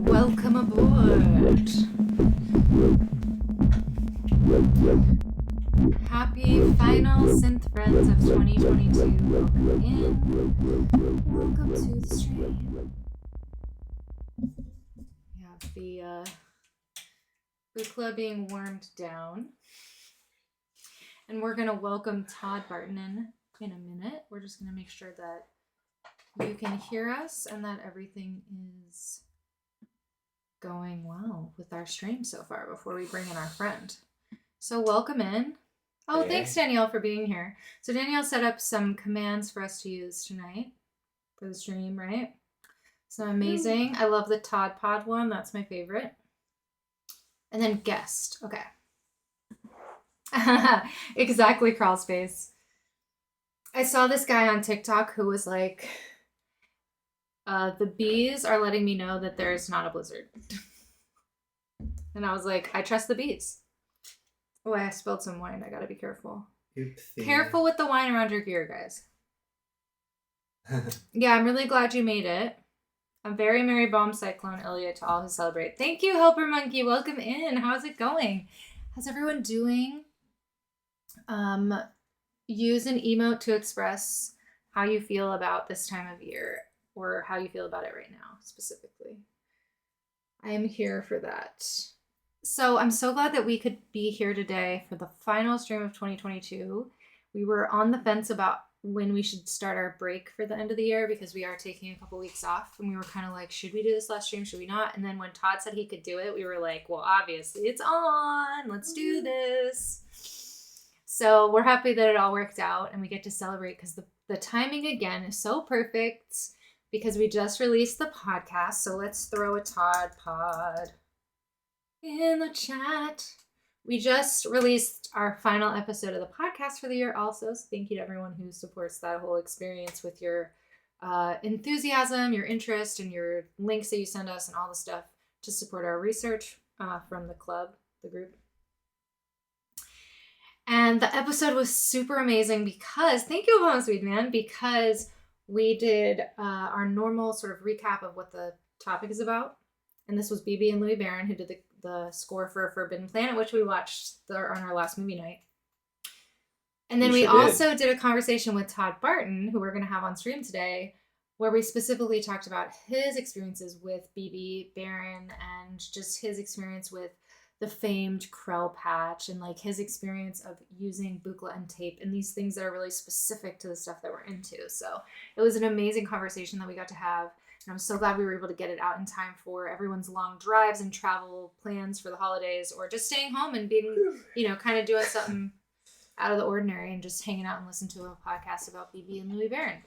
Welcome aboard. Happy final synth friends of 2022. Welcome in. Welcome to the stream. We have the Buchla being warmed down. And we're going to welcome Todd Barton in a minute. We're just going to make sure that you can hear us and that everything is going well with our stream so far before we bring in our friend. So welcome in. Oh, hey. Thanks, Danielle, for being here. So Danielle set up some commands for us to use tonight for the stream, right? So amazing. I love the Todd Pod one. That's my favorite. And then guest. Okay. Exactly, crawl space. I saw this guy on TikTok who was like, the bees are letting me know that there's not a blizzard. And I was like, I trust the bees. Oh, I spilled some wine. I gotta be careful. Oopsie. Careful with the wine around your gear, guys. Yeah, I'm really glad you made it. A very merry bomb cyclone, Ilya, to all who celebrate. Thank you, Helper Monkey. Welcome in. How's it going? How's everyone doing? Use an emote to express how you feel about this time of year, or how you feel about it right now, specifically. I am here for that. So I'm so glad that we could be here today for the final stream of 2022. We were on the fence about when we should start our break for the end of the year because we are taking a couple weeks off, and we were kind of like, should we do this last stream? Should we not? And then when Todd said he could do it, we were like, well, obviously it's on. Let's do this. So we're happy that it all worked out and we get to celebrate because the timing again is so perfect because we just released the podcast. So let's throw a Todd pod in the chat. We just released our final episode of the podcast for the year also. So thank you to everyone who supports that whole experience with your enthusiasm, your interest, and your links that you send us and all the stuff to support our research from the club, the group. And the episode was super amazing because, thank you, Obama Sweet Man, because we did our normal sort of recap of what the topic is about. And this was BB and Louis Barron who did the score for Forbidden Planet, which we watched on our last movie night. And then we also did a conversation with Todd Barton, who we're going to have on stream today, where we specifically talked about his experiences with BB Barron and just his experience with the famed Krell patch and like his experience of using Buchla and tape and these things that are really specific to the stuff that we're into. So it was an amazing conversation that we got to have. And I'm so glad we were able to get it out in time for everyone's long drives and travel plans for the holidays, or just staying home and being, kind of doing something out of the ordinary and just hanging out and listening to a podcast about BB and Louis Barron.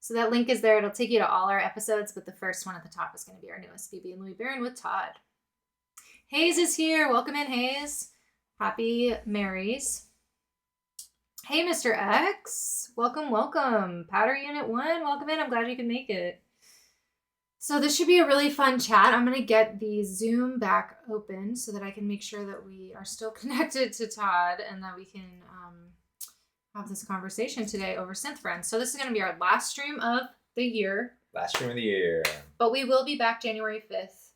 So that link is there. It'll take you to all our episodes, but the first one at the top is going to be our newest, BB and Louis Barron with Todd. Hayes is here. Welcome in, Hayes. Happy Marys. Hey, Mr. X. Welcome, welcome. Powder Unit 1, welcome in. I'm glad you can make it. So this should be a really fun chat. I'm going to get the Zoom back open so that I can make sure that we are still connected to Todd and that we can have this conversation today over Synth Friends. So this is going to be our last stream of the year. Last stream of the year. But we will be back January 5th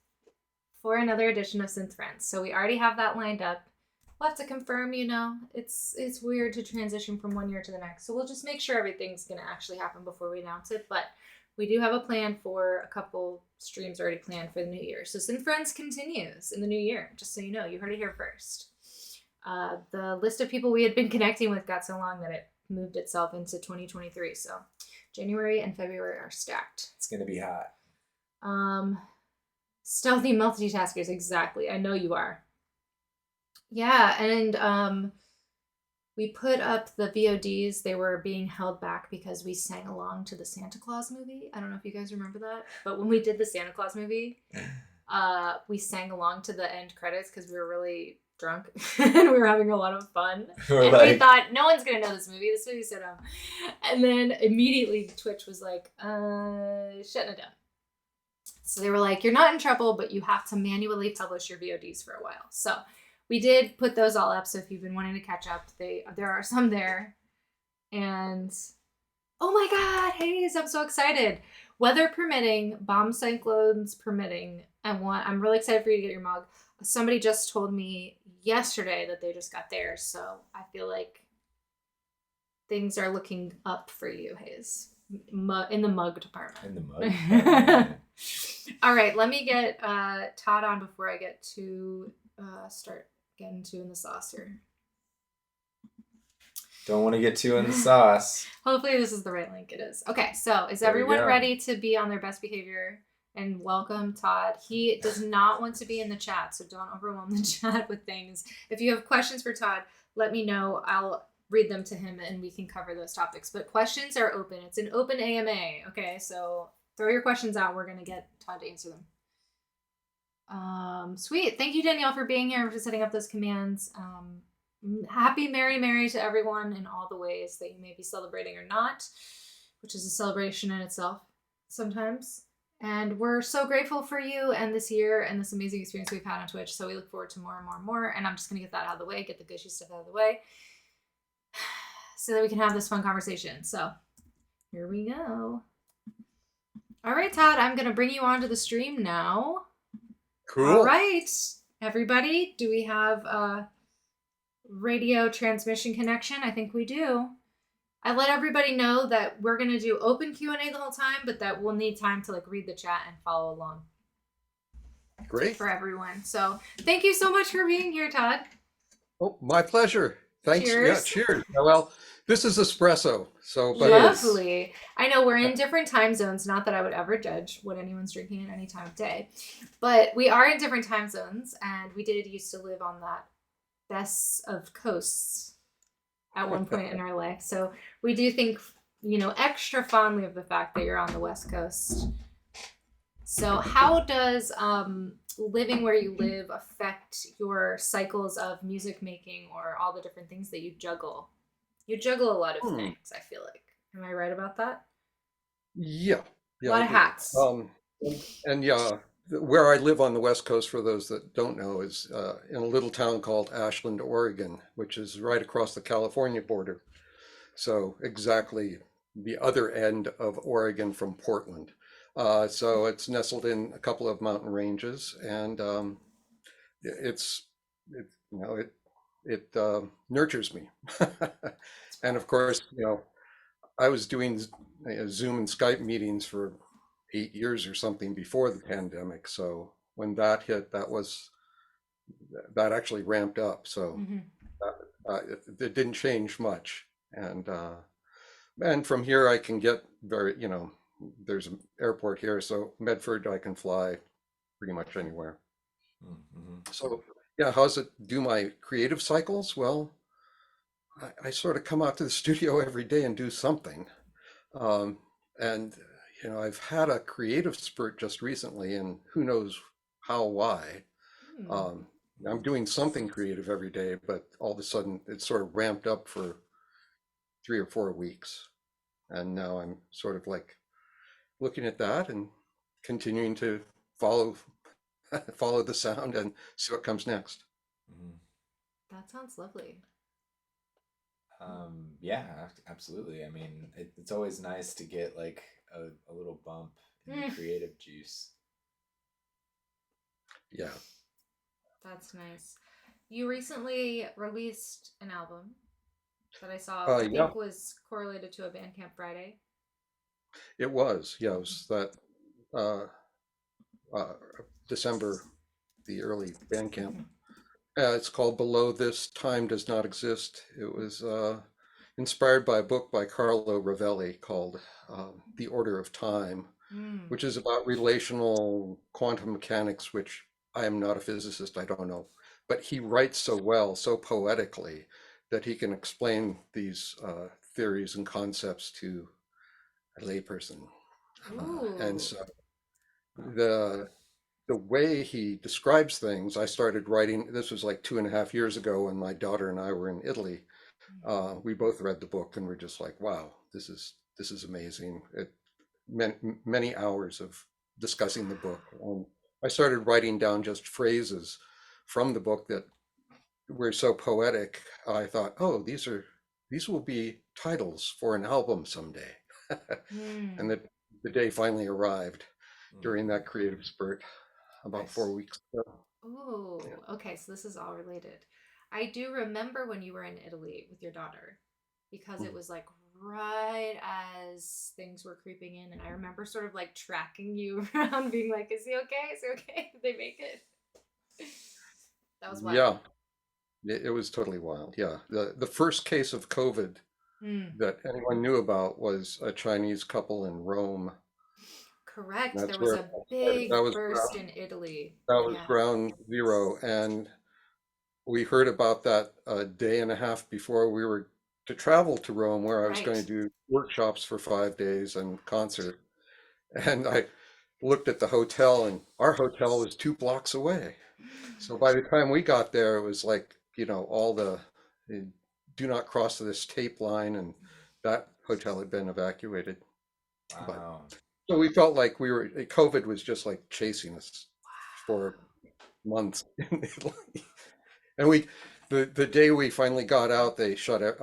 for another edition of Synth Friends. So we already have that lined up. We'll have to confirm, it's weird to transition from one year to the next. So we'll just make sure everything's going to actually happen before we announce it. But we do have a plan for a couple streams already planned for the new year. So Synth Friends continues in the new year, just so you know. You heard it here first. The list of people we had been connecting with got so long that it moved itself into 2023. So January and February are stacked. It's going to be hot. Stealthy multitaskers, exactly. I know you are. Yeah, and we put up the VODs. They were being held back because we sang along to the Santa Claus movie. I don't know if you guys remember that, but when we did the Santa Claus movie, we sang along to the end credits because we were really drunk and we were having a lot of fun. We thought, no one's going to know this movie. This movie's so dumb. And then immediately Twitch was like, shutting it down. So they were like, you're not in trouble, but you have to manually publish your VODs for a while. So we did put those all up. So if you've been wanting to catch up, there are some there. And oh my God, Hayes, I'm so excited. Weather permitting, bomb cyclones permitting. I'm really excited for you to get your mug. Somebody just told me yesterday that they just got theirs. So I feel like things are looking up for you, Hayes. In the mug department. In the mug department. All right, let me get Todd on before I get to start getting too in the sauce here. Don't want to get too in the sauce. Hopefully this is the right link. It is. Okay, so is everyone ready to be on their best behavior? And welcome, Todd. He does not want to be in the chat, so don't overwhelm the chat with things. If you have questions for Todd, let me know. I'll read them to him and we can cover those topics. But questions are open. It's an open AMA. Okay, so throw your questions out. We're going to get Todd to answer them. Sweet. Thank you, Danielle, for being here, for setting up those commands. Happy Merry to everyone in all the ways that you may be celebrating or not, which is a celebration in itself sometimes. And we're so grateful for you and this year and this amazing experience we've had on Twitch. So we look forward to more and more and more. And I'm just going to get that out of the way, get the gushy stuff out of the way so that we can have this fun conversation. So here we go. All right, Todd, I'm going to bring you onto the stream now. Cool. All right, everybody, do we have a radio transmission connection? I think we do. I let everybody know that we're going to do open Q&A the whole time, but that we'll need time to read the chat and follow along. Great. For everyone. So thank you so much for being here, Todd. Oh, my pleasure. Thanks. Cheers. Yeah, cheers. Well, this is espresso. So, but lovely. I know we're in different time zones. Not that I would ever judge what anyone's drinking at any time of day, but we are in different time zones, and we did used to live on that best of coasts at one point in our life. So we do think, extra fondly of the fact that you're on the West Coast. So how does living where you live affect your cycles of music making or all the different things that you juggle? You juggle a lot of things, I feel like. Am I right about that? Yeah. A lot of hats. And yeah, where I live on the West Coast, for those that don't know, is in a little town called Ashland, Oregon, which is right across the California border. So exactly the other end of Oregon from Portland. So it's nestled in a couple of mountain ranges, and it nurtures me. And of course, I was doing Zoom and Skype meetings for 8 years or something before the pandemic. So when that hit, that actually ramped up. So it didn't change much. And from here I can get there's an airport here, so Medford I can fly pretty much anywhere. So yeah, how's it do my creative cycles? Well, I sort of come out to the studio every day and do something. And I've had a creative spurt just recently, and who knows how, why. I'm doing something creative every day, but all of a sudden it's sort of ramped up for 3 or 4 weeks. And now I'm sort of looking at that and continuing to follow the sound and see what comes next. That sounds lovely. Yeah, absolutely. I mean, it's always nice to get a little bump in the creative juice. Yeah. That's nice. You recently released an album that I saw, I think was correlated to a Bandcamp Friday. It was, yeah, it was that December, the early Bandcamp. It's called Below This Time Does Not Exist. It was inspired by a book by Carlo Rovelli called The Order of Time, which is about relational quantum mechanics, which I am not a physicist, I don't know. But he writes so well, so poetically, that he can explain these theories and concepts to a layperson. And so the way he describes things, I started writing, this was 2.5 years ago when my daughter and I were in Italy. We both read the book and we're just like, wow, this is amazing. It meant many hours of discussing the book. I started writing down just phrases from the book that were so poetic. I thought, oh, these will be titles for an album someday. And the day finally arrived during that creative spurt about 4 weeks ago. Oh, okay. So this is all related. I do remember when you were in Italy with your daughter, because it was right as things were creeping in, and I remember sort of tracking you around, being like, "Is he okay? Is he okay? Did they make it?" That was wild. Yeah, it was totally wild. Yeah, the first case of COVID that anyone knew about was a Chinese couple in Rome. Correct. There was a big burst in Italy. That was ground zero, and we heard about that a day and a half before we were to travel to Rome, where I was going to do workshops for 5 days and concert. And I looked at the hotel, and our hotel was 2 blocks away. So by the time we got there, it was all the do not cross this tape line, and that hotel had been evacuated. Wow. So we felt like COVID was just like chasing us for months in Italy. And the day we finally got out, they shut it.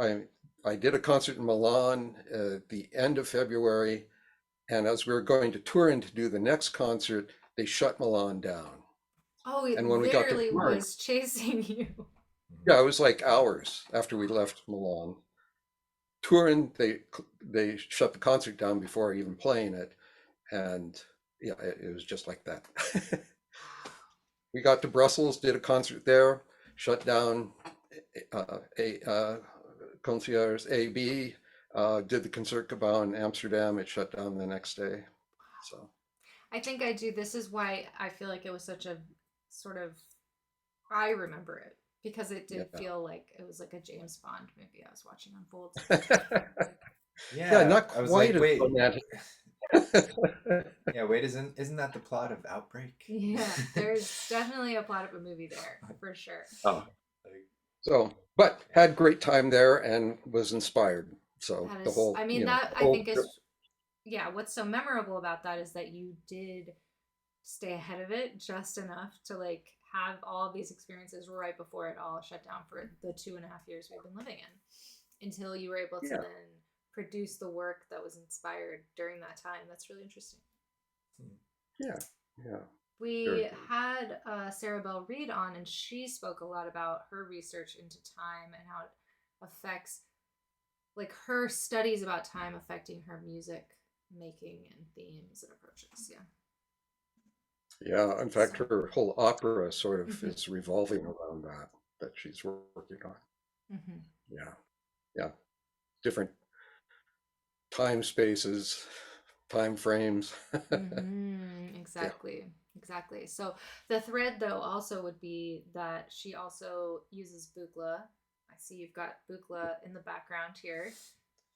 I did a concert in Milan at the end of February. And as we were going to Turin to do the next concert, they shut Milan down. Oh, it And when we got to literally Turin, was chasing you. yeah, it was like hours after we left Milan. Turin, they shut the concert down before even playing it, and yeah, it was just like that. We got to Brussels, did a concert there, shut down a concierge AB, did the Concertgebouw in Amsterdam. It shut down the next day. So I think I do. This is why I feel like it was such a sort of. I remember it because it did yeah, feel like it was like a James Bond movie I was watching unfold. yeah, Yeah, not I was quite like, as wait, romantic. yeah, wait, isn't that the plot of Outbreak? Yeah, there's definitely a plot of a movie there for sure. Oh, Like, so, but had great time there and was inspired. So That the is, whole, I mean, the that I whole think trip. is, yeah, what's so memorable about that is that you did stay ahead of it just enough to like have all these experiences right before it all shut down for the 2.5 years we've been living in until you were able to Yeah, then produce the work that was inspired during that time. That's really interesting. yeah, yeah. Very We good. had Sarah Bell Reed on, and she spoke a lot about her research into time and how it affects, like, her studies about time affecting her music making and themes and approaches. Yeah. Yeah, in fact, So, her whole opera sort of mm-hmm, is revolving around that she's working on. mm-hmm, Yeah, yeah. Different time spaces, time frames. mm-hmm, Yeah, exactly. Exactly. So the thread, though, also would be that she also uses Buchla. I see you've got Buchla in the background here.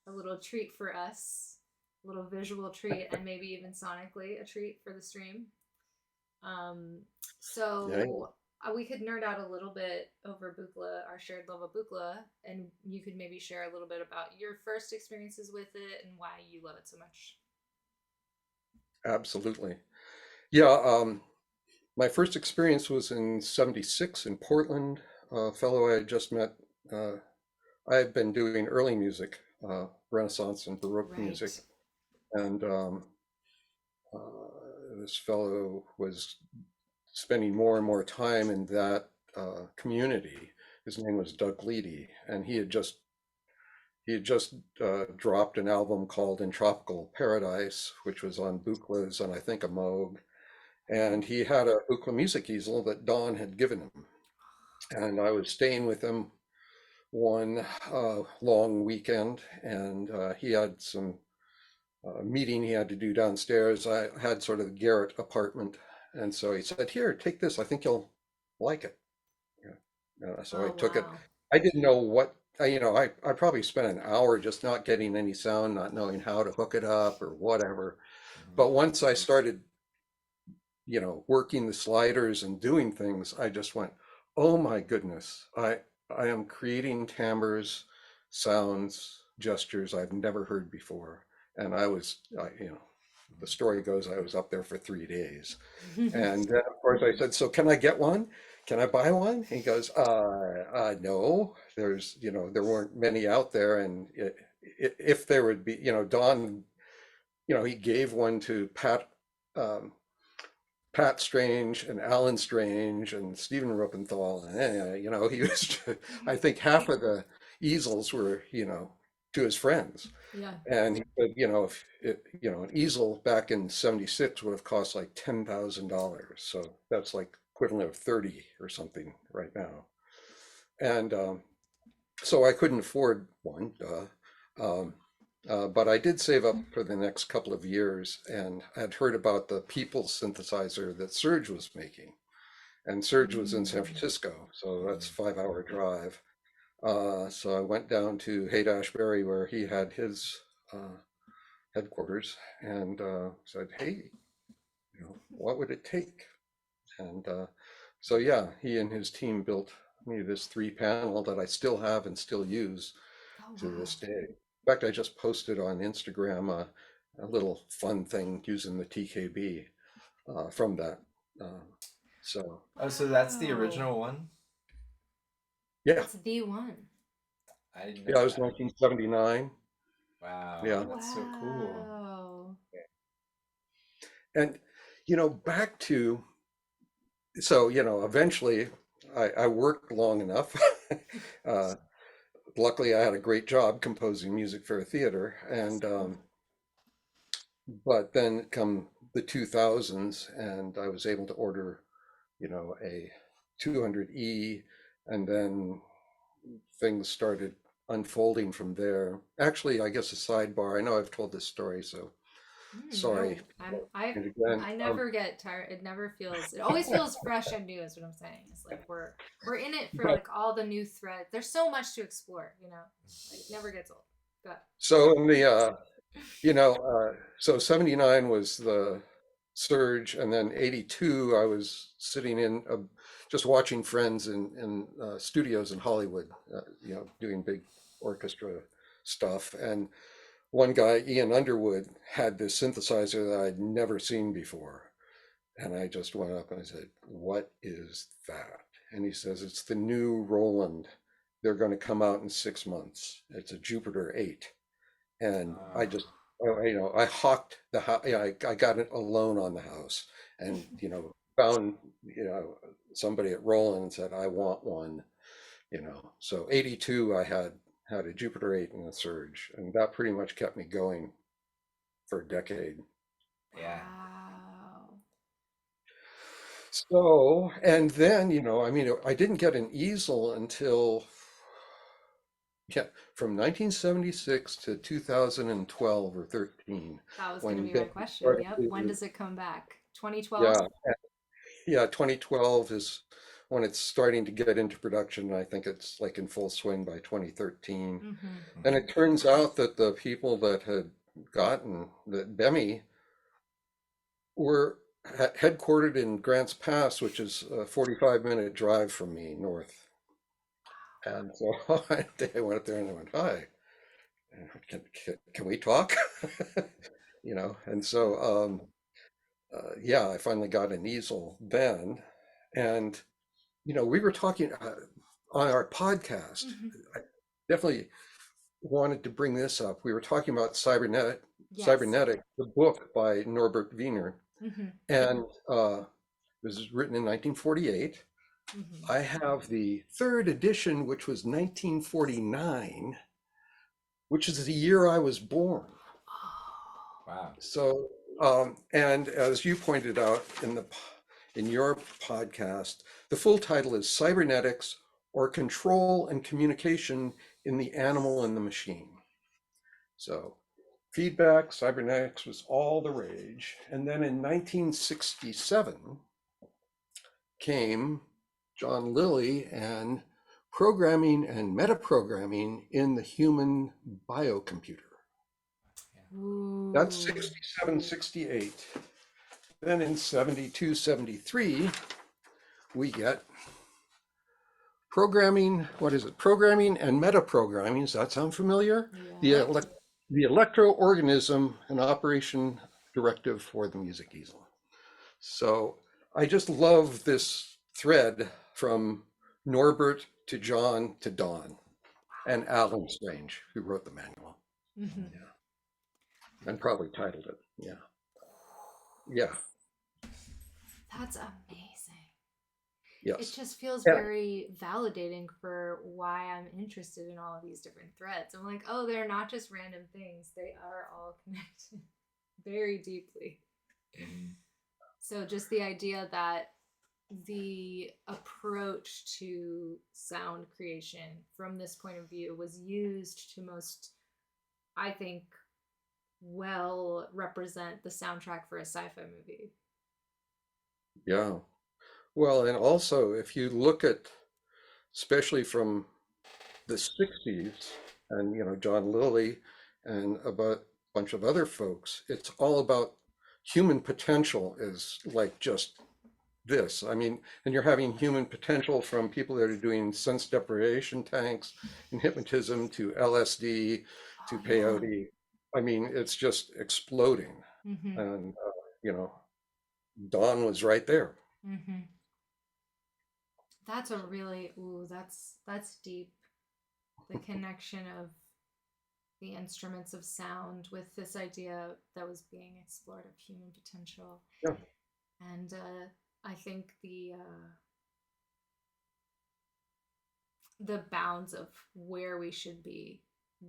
A little treat for us, a little visual treat, and maybe even sonically a treat for the stream. Um, yeah, so we could nerd out a little bit over Buchla, our shared love of Buchla, and you could maybe share a little bit about your first experiences with it and why you love it so much. absolutely. Yeah, my first experience was in '76 in Portland. A fellow I had just met. Uh, I had been doing early music, Renaissance and Baroque music, Right. and this fellow was spending more and more time in that community. His name was Doug Leedy, and he had just dropped an album called In Tropical Paradise, which was on Buchla's and I think a Moog. And he had a Buchla music easel that Don had given him. And I was staying with him one long weekend, and he had some meeting he had to do downstairs. I had sort of the garret apartment. And so he said, "Here, take this. I think you'll like it." So I Oh, took it. wow. I didn't know what, I probably spent an hour just not getting any sound, not knowing how to hook it up or whatever. mhm. But once I started, working the sliders and doing things, I just went, oh my goodness, I am creating timbres, sounds, gestures I've never heard before. And the story goes, I was up there for 3 days. And then, of course, I said, "So can I get one? Can I buy one?" He goes, no, there weren't many out there. And if there would be, Don, he gave one to um, Pat Strange and Alan Strange and Stephen Ruppenthal. And, he was, I think half of the easels were, to his friends. Yeah. And he said, if an easel back in '76 would have cost like $10,000. So that's like equivalent of 30 or something right now. And so I couldn't afford one, Um, but I did save up for the next couple of years, and I'd heard about the People's synthesizer that Serge was making. And Serge was in San Mm. Francisco, so that's Mhm. 5 hour drive. So I went down to Haight-Ashbury where he had his uh, headquarters and said, "Hey, what would it take?" And so yeah, he and his team built me this 3 panel that I still have and still use Oh, to wow. this day. In fact, I just posted on Instagram a little fun thing using the TKB from that. So Oh, so that's the Wow. original one? yeah, That's the one. I didn't yeah, know it was that. 1979. Wow, Yeah, that's so cool. Wow. and back to eventually I worked long enough. uh, Luckily, I had a great job composing music for a theater, and but then come the 2000s, and I was able to order, a 200E, and then things started unfolding from there. Actually, I guess a sidebar. I know I've told this story, so No, sorry. I And again, never get tired. It never feels. It always feels fresh and new. Is what I'm saying. It's like we're in it for but like all the new threads. There's so much to explore. Like never gets old. But so in the so 79 was the Serge, and then 82 I was sitting in just watching friends in studios in Hollywood, doing big orchestra stuff. And one guy, Ian Underwood, had this synthesizer that I'd never seen before. And I just went up and I said, "What is that?" And he says, "It's the new Roland. They're going to come out in 6 months. It's a Jupiter 8." And I Oh, just, I hawked the house. I got a loan on the house, and found somebody at Roland and said, "I want one." So 82, I had a Jupiter 8 and a Surge, and that pretty much kept me going for a decade. yeah. wow. So, and then, I didn't get an easel until, yeah, from 1976 to 2012 or 13, That was gonna when be my Benny question. started Yep. When to, does it come back? 2012. yeah, yeah, 2012 is when it's starting to get into production. I think it's like in full swing by 2013. Mm-hmm. And Mhm. it turns out that the people that had gotten that BEMI were headquartered in Grants Pass, which is a 45-minute drive from me north. And so I went up there and I went, "Hi, can we talk?" And so yeah, I finally got an easel then. And we were talking on our podcast. Mm-hmm. I definitely wanted to bring this up. We were talking about Yes. Cybernetics, the book by Norbert Wiener, Mm-hmm. and it was written in 1948. Mm-hmm. I have the third edition, which was 1949, which is the year I was born. Oh. Wow. So, and as you pointed out in your podcast, the full title is Cybernetics, or Control and Communication in the Animal and the Machine. So feedback, cybernetics was all the rage. And then in 1967 came John Lilly and programming and metaprogramming in the human biocomputer. That's Ooh. 67, 68. Then in 72, 73, we get programming. What is it? Programming and metaprogramming. Does that sound familiar? The, Yep. the electroorganism and operation directive for the music easel. So I just love this thread from Norbert to John to Don and Alan Strange, who wrote the manual. Mm-hmm. Yeah. And probably titled it. Yeah. Yeah. That's amazing. It Yes. just feels Yeah. very validating for why I'm interested in all of these different threads. I'm like, oh, they're not just random things, they are all connected very deeply. Mhm. So, just the idea that the approach to sound creation from this point of view was used to most, I think, well represent the soundtrack for a sci-fi movie. Yeah. Well, and also if you look at, especially from the 60s, and John Lilly and about a bunch of other folks, it's all about human potential is like just this. I mean, and you're having human potential from people that are doing sense deprivation tanks and hypnotism to LSD to Oh yeah. peyote. I mean, it's just exploding. Mm-hmm. And, you know, Dawn was right there. Mm-hmm. That's a really ooh, that's deep. The connection of the instruments of sound with this idea that was being explored of human potential. Yeah. And I think the bounds of where we should be,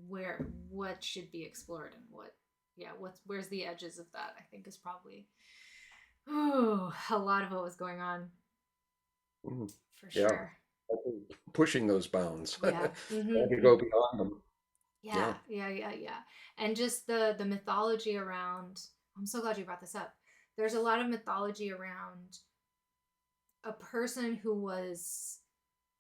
where what should be explored, and what, yeah, where's the edges of that, I think is probably a lot of what was going on Mhm. for Yeah. sure. Pushing those bounds. Yeah. Trying to go beyond them. Yeah, yeah. And just the mythology around, I'm so glad you brought this up. There's a lot of mythology around a person who was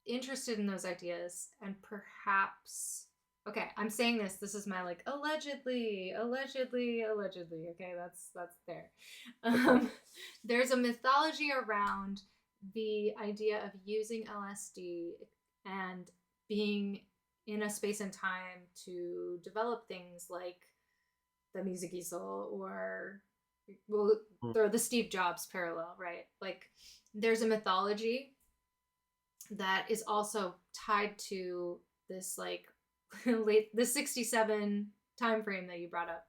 interested in those ideas and perhaps, okay, I'm saying this is my like allegedly, okay, that's there. Okay. There's a mythology around the idea of using LSD and being in a space and time to develop things like the music easel, or we'll Mm. throw the Steve Jobs parallel, right? Like there's a mythology that is also tied to this like late the 67 time frame that you brought up,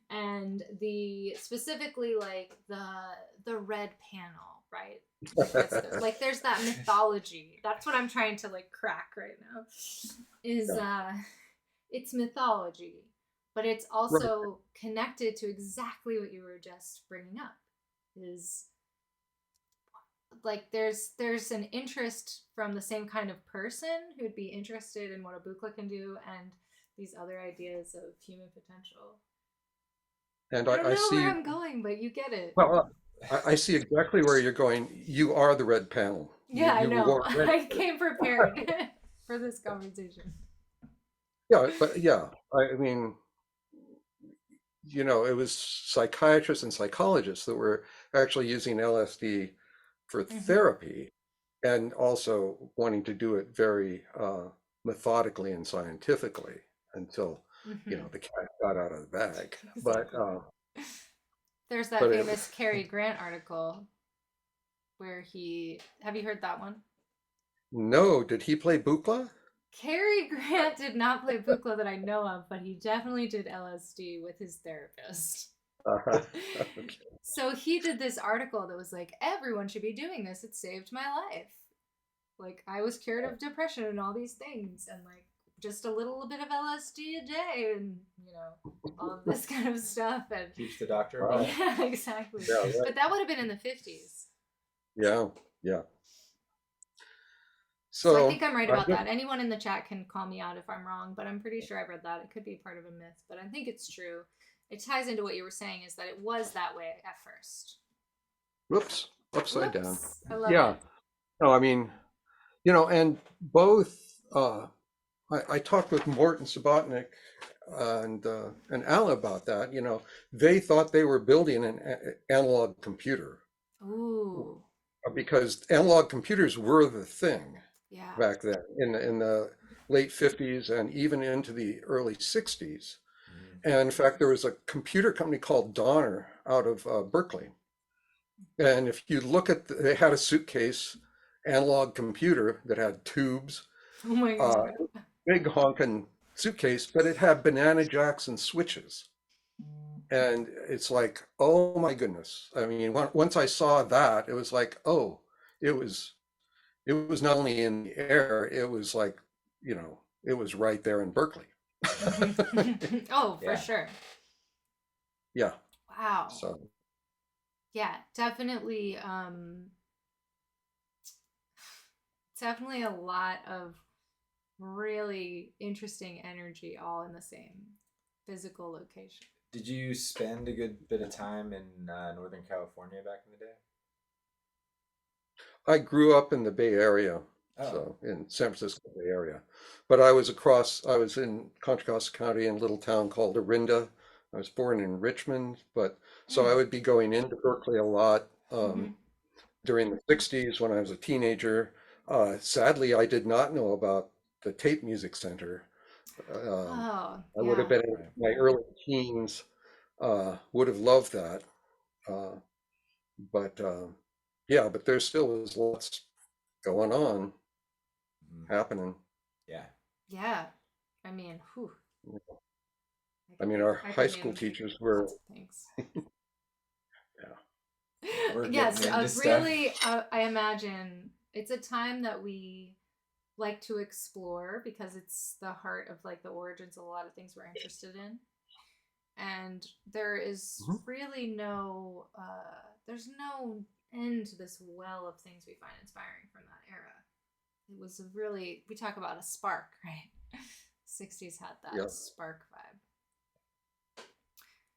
and the specifically like the red panel, right? Like there's that mythology. That's what I'm trying to like crack right now, is Yeah. it's mythology, but it's Right. also connected to exactly what you were just bringing up, is like there's an interest from the same kind of person who'd be interested in what a Buchla can do and these other ideas of human potential. And I don't I know where see, I'm going, but you get it. well, I see exactly where you're going. You are the red panel. Yeah, I You know. wore red. I came prepared for this conversation. Yeah, but yeah, I mean, you know, it was psychiatrists and psychologists that were actually using LSD for Mm-hmm. therapy and also wanting to do it very methodically and scientifically until, you Mm-hmm. know, the cat got out of the bag. Exactly. There's that But it, famous Cary Grant article where he, have you heard that one? no, did he play Buchla? Cary Grant did not play Buchla that I know of, but he definitely did LSD with his therapist. Okay. So he did this article that was like, everyone should be doing this. It saved my life. Like, I was cured of depression and all these things, and like, just a little bit of LSD a day, and all of this kind of stuff. And Keeps the doctor Wow. away. yeah, exactly. Yeah, right. But that would have been in the 50s. Yeah, yeah. So I So think I'm right I about guess, that. Anyone in the chat can call me out if I'm wrong, but I'm pretty sure I read that. It could be part of a myth, but I think it's true. It ties into what you were saying, is that it was that way at first. whoops, upside down. Whoops. I love Yeah. it. No, I mean, you know, and both I talked with Morton Subotnick and Al about that. You know, they thought they were building an analog computer Ooh. because analog computers were the thing Yeah. back then in the late 50s and even into the early 60s. Mhm. And in fact, there was a computer company called Donner out of Berkeley. And if you look at, they had a suitcase analog computer that had tubes, Oh my uh, god. big honking suitcase, but it had banana jacks and switches. And it's like, oh my goodness. I mean, once I saw that, it was like, oh, it was it was not only in the air, it was like, you know, it was right there in Berkeley. Oh, for Yeah. sure. Yeah. Wow. So Yeah, definitely definitely a lot of really interesting energy all in the same physical location. Did you spend a good bit of time in Northern California back in the day? I grew up in the Bay Area, Oh, so in San Francisco Bay Area. But I was in Contra Costa County in a little town called Orinda. I was born in Richmond, but so I Mm. would be going into Berkeley a lot Mm-hmm. during the 60s when I was a teenager. Sadly, I did not know about the Tape Music Center Oh, I would have yeah. been in my early teens, would have loved that. Uh, but yeah, but there still is lots going on, Mhm. happening. Yeah. Yeah. I mean, whew. I mean, our I high could school name teachers were, lots of things. yeah, We're Yes, getting into stuff. really, I imagine it's a time that we like to explore because it's the heart of like the origins of a lot of things we're interested in. And there is Mhm. really there's no end to this well of things we find inspiring from that era. It was really, we talk about a spark, right? 60s had Yeah, that spark vibe.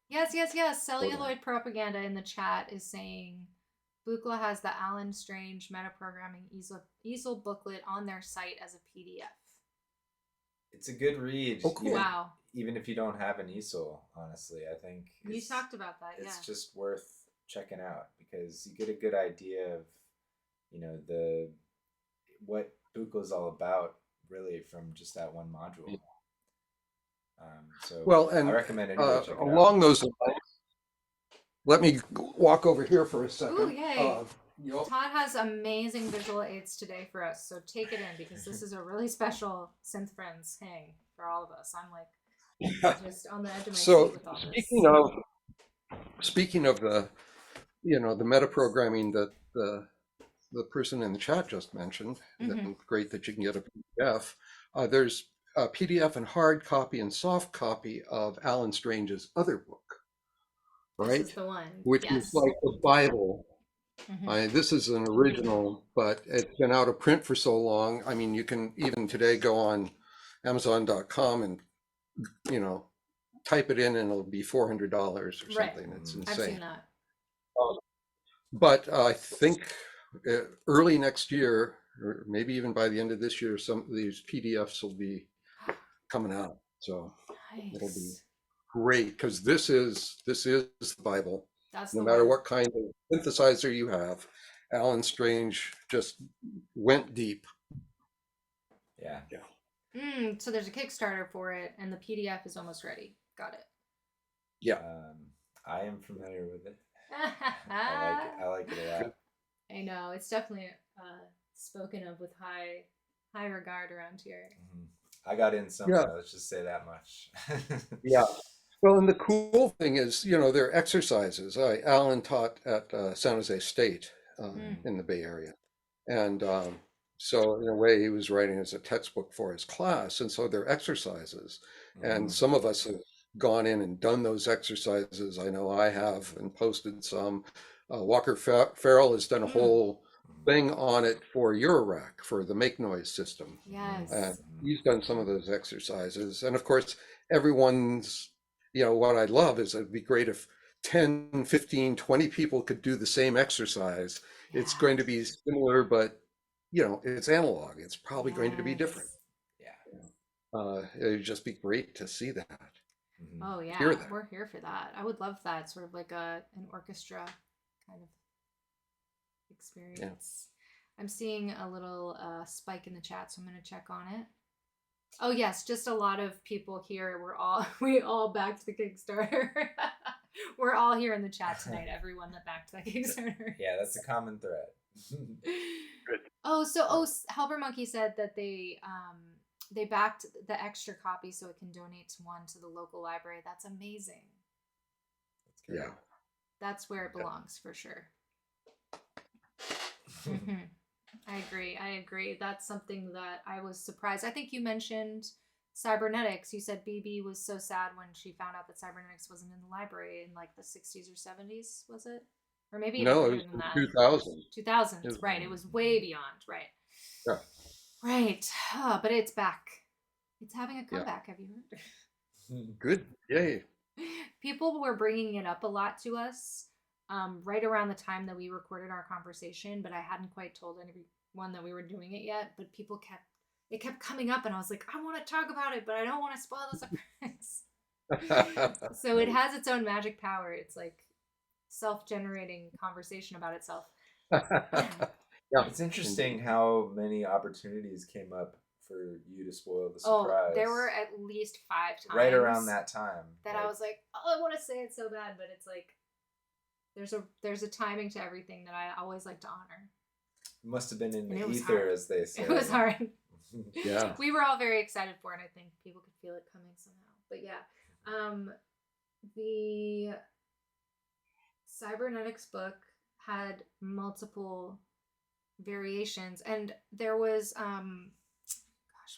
Yes, yes, yes. totally. Celluloid propaganda in the chat is saying Buchla has the Alan Strange metaprogramming easel booklet on their site as a PDF. It's a good read, Oh, cool. Wow. even if you don't have an easel. Honestly, I think You talked about that, it's yeah. just worth checking out because you get a good idea of, the what Buchla's all about really from just that one module. So Well, I and recommend anybody check it out. along those lines, let me walk over here for a second. Ooh, yay. Todd has amazing visual aids today for us, so take it in because this is a really special Synth Friends hang for all of us. I'm like just on the edge of my So seat with all speaking of the the metaprogramming that the person in the chat just mentioned, Mhm. great that you can get a PDF. There's a PDF and hard copy and soft copy of Alan Strange's other book, This right? is the one. Which is Yes. like the Bible. Mhm. This is an original, but it's been out of print for so long. I mean, you can even today go on Amazon.com and type it in, and it'll be $400 or Right. something. It's Mhm. I've seen insane. that. But I think early next year, or maybe even by the end of this year, some of these PDFs will be coming out. So it'll be Nice. great because this is the Bible. That's No the matter one. what kind of synthesizer you have, Alan Strange just went deep. Yeah. So there's a Kickstarter for it, and the PDF is almost ready. Got it. Yeah. I am familiar with it. I like it a lot. I know it's definitely spoken of with high regard around here. Mhm. I got in somewhere. Yeah. Let's just say that much. Yeah. Well, and the cool thing is, there are exercises. Alan taught at San Jose State in the Bay Area. And so, in a way, he was writing as a textbook for his class. And so there are exercises. And Mhm. some of us have gone in and done those exercises. I know I have and posted some. Walker Farrell has done a whole thing on it for Eurorack, for the Make Noise system. Yes. And he's done some of those exercises. And of course, everyone's, what I love is it'd be great if 10, 15, 20 people could do the same exercise. It's going to be similar, but it's analog. It's probably going to be different. Yeah. It'd just be great to see that, Mhm. Oh hear yeah, that. we're here for that. I would love that sort of like an orchestra kind of experience. I'm seeing a little spike in the chat, so I'm going to check on it. Oh yes, just a lot of people here. We all backed the Kickstarter. We're all here in the chat tonight. Everyone that backed that Kickstarter. Yeah, that's a common thread. Helper Monkey said that they backed the extra copy so it can donate to one to the local library. That's amazing. That's great. Yeah. That's where it belongs for sure. Mhm. I agree. That's something that I was surprised. I think you mentioned Cybernetics. You said BB was so sad when she found out that Cybernetics wasn't in the library in like the 60s or 70s, was it? Or maybe even No, it earlier was than in that. 2000. 2000s, right. It was way beyond, right. Yeah. Right. But it's back. It's having a Yeah. comeback. Have you heard? Good. Yay. People were bringing it up a lot to us right around the time that we recorded our conversation, but I hadn't quite told anyone that we were doing it yet. But it kept coming up, and I was like, I want to talk about it, but I don't want to spoil the surprise. So it has its own magic power. It's like self-generating conversation about itself. Yeah. It's interesting how many opportunities came up for you to spoil the Oh, surprise. there were at least 5 times. Right around that time. That I was like, oh, I want to say it so bad, but it's like, there's a timing to everything that I always like to honor. It must have been in the And it was ether, hard. as they say. It was hard. Yeah. We were all very excited for it. I think people could feel it coming somehow. But yeah, the Cybernetics book had multiple variations, and there was gosh,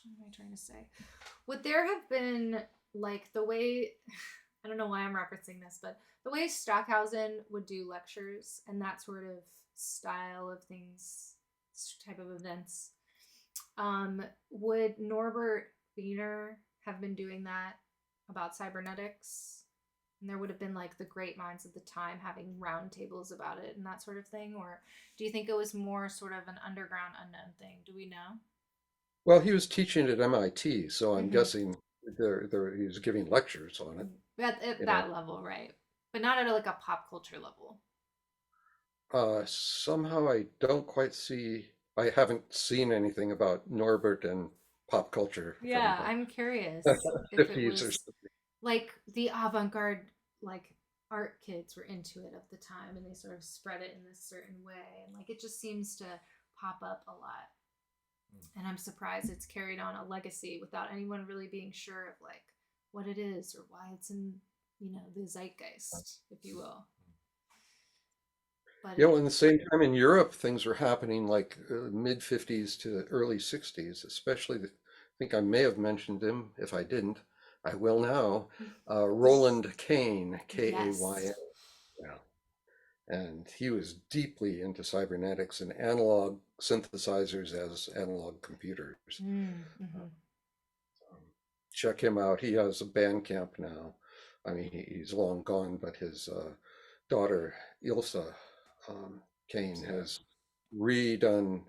what am I trying to say? Would there have been like the way, I don't know why I'm referencing this, but the way Stockhausen would do lectures and that sort of style of things, type of events, would Norbert Wiener have been doing that about cybernetics? And there would have been like the great minds of the time having roundtables about it and that sort of thing? Or do you think it was more sort of an underground unknown thing? Do we know? Well, he was teaching at MIT, so I'm guessing he was giving lectures on it. At that level, right? But not at like a pop culture level. Somehow I don't quite see. I haven't seen anything about Norbert and pop culture. Yeah, I'm curious if it 50s or was something. like the avant-garde, like art kids were into it at the time, and they sort of spread it in this certain way, and like it just seems to pop up a lot. And I'm surprised it's carried on a legacy without anyone really being sure of like what it is or why it's in, the zeitgeist, if you will. But In the same time in Europe, things were happening like mid 50s to early 60s, especially I think I may have mentioned him. If I didn't, I will now. Roland Kane, Kayn. yes. Yeah. And he was deeply into cybernetics and analog synthesizers as analog computers. Mm-hmm. Check him out. He has a Bandcamp now. I mean, he's long gone, but his daughter, Ilsa Kane, has redone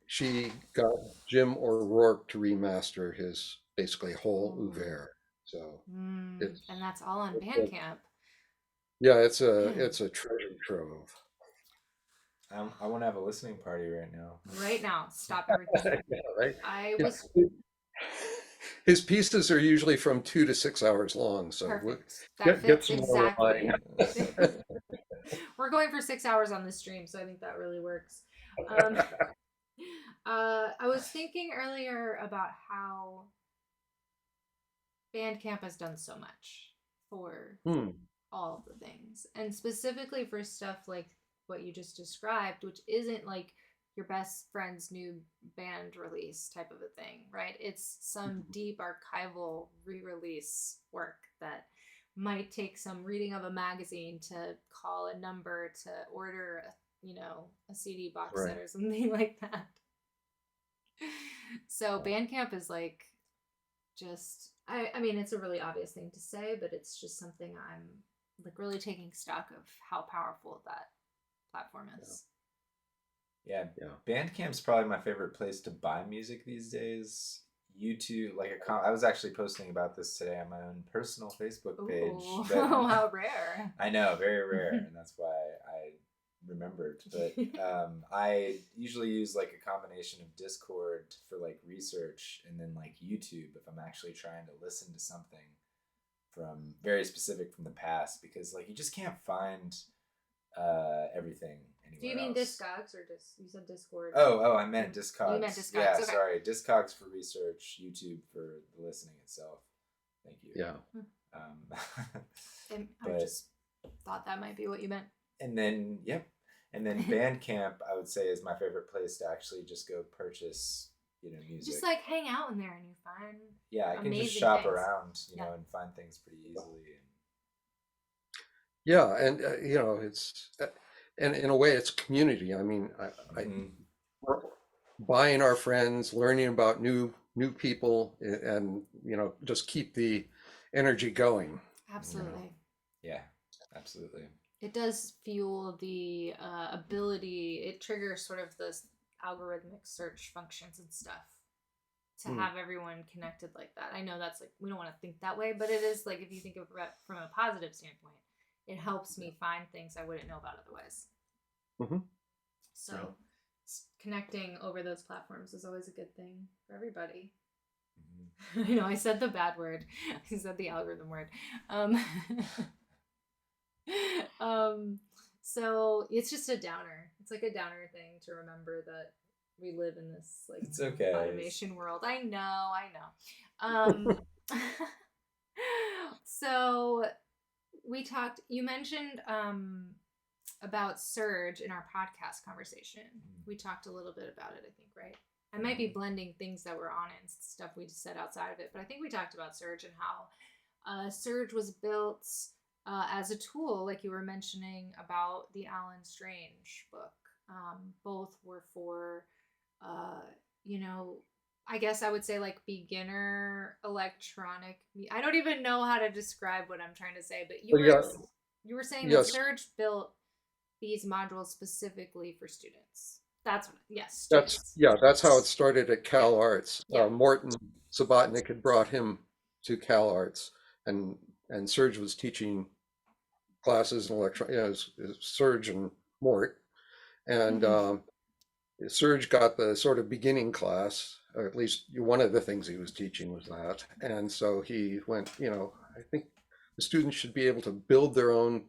she got Jim O'Rourke to remaster his basically whole oeuvre. So and that's all on Bandcamp. Yeah, it's a treasure trove. I want to have a listening party right now. Right now, stop everything. Yeah, right? His pieces are usually from 2 to 6 hours long, so get some exactly. We're going for 6 hours on this stream, so I think that really works. I was thinking earlier about how Bandcamp has done so much for all of the things, and specifically for stuff like what you just described, which isn't like your best friend's new band release type of a thing, right? It's some deep archival re-release work that might take some reading of a magazine to call a number to order a CD box set or something like that. So Bandcamp is like just I mean it's a really obvious thing to say, but it's just something I'm like really taking stock of how powerful that platform is. Yeah. Bandcamp's probably my favorite place to buy music these days. YouTube, I was actually posting about this today on my own personal Facebook page. Ooh, how rare. I know, very rare, and that's why I remembered. But I usually use like a combination of Discord for like research and then like YouTube if I'm actually trying to listen to something from very specific from the past, because like you just can't find everything anywhere. Do you mean else. Discogs or you said Discord? Oh, I meant Discogs. You meant Discogs. Yeah, okay. Sorry. Discogs for research, YouTube for the listening itself. Thank you. Yeah. I just thought that might be what you meant. And then, Bandcamp, I would say, is my favorite place to actually just go purchase, music. Just like hang out in there and you find I can just shop around, and find things pretty easily. Yeah, and it's and in a way it's community. I mean, I buying our friends, learning about new people, and just keep the energy going. Absolutely. Yeah, absolutely. It does fuel the ability. It triggers sort of the algorithmic search functions and stuff to have everyone connected like that. I know that's like we don't want to think that way, but it is like if you think of it from a positive standpoint. It helps me find things I wouldn't know about otherwise. Mm-hmm. So connecting over those platforms is always a good thing for everybody. Mhm. I know I said the bad word. I said the algorithm word. Um, so it's just a downer. It's like a downer thing to remember that we live in this like It's okay. automation world. I know. So we talked. You mentioned about Serge in our podcast conversation. We talked a little bit about it, I think, right? I might be blending things that were on it and stuff we just said outside of it, but I think we talked about Serge and how Serge was built as a tool, like you were mentioning about the Alan Strange book. Both were for, you know, I guess I would say like beginner electronic. I don't even know how to describe what I'm trying to say, but you were saying that yes, Serge built these modules specifically for students. That's what, yes, students. that's how it started at Yeah, Cal Arts. yeah. Morton Subotnick had brought him to Cal Arts, and Serge was teaching classes in Serge and Mort, and Mm-hmm. Serge got the sort of beginning class, or at least one of the things he was teaching was that, and so he went, I think the students should be able to build their own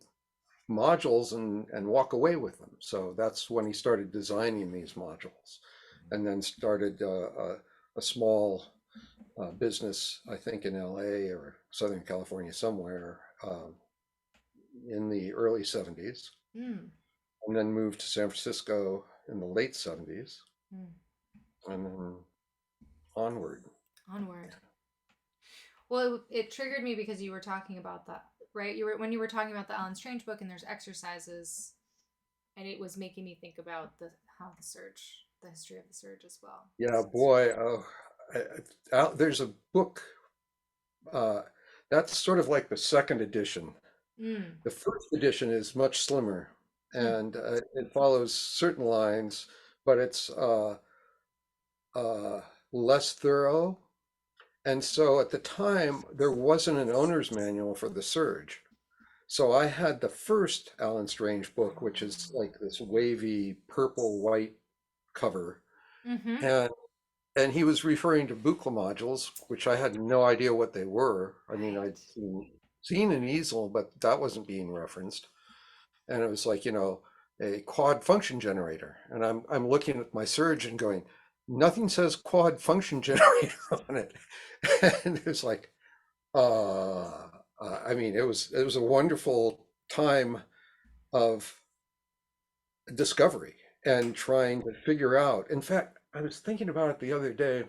modules and walk away with them. So that's when he started designing these modules, and then started a small business, I think in LA or Southern California somewhere, in the early 70s, Mm. and then moved to San Francisco in the late 70s, Mm. and then onward. Onward. Well, it triggered me because you were talking about that, right? When you were talking about the Alan Strange book and there's exercises, and it was making me think about the history of the Surge as well. Yeah, boy. There's a book uh, that's sort of like the second edition. Mm. The first edition is much slimmer, Hmm. and it follows certain lines, but it's uh, less thorough. And so at the time, there wasn't an owner's manual for the Surge. So I had the first Alan Strange book, which is like this wavy purple white cover, Mm-hmm. and he was referring to Buchla modules, which I had no idea what they were. I mean, I'd Right. seen an easel, but that wasn't being referenced. And it was like, a quad function generator. And I'm looking at my Surge and going, nothing says quad function generator on it. And it was like, I mean, it was a wonderful time of discovery and trying to figure out. In fact, I was thinking about it the other day.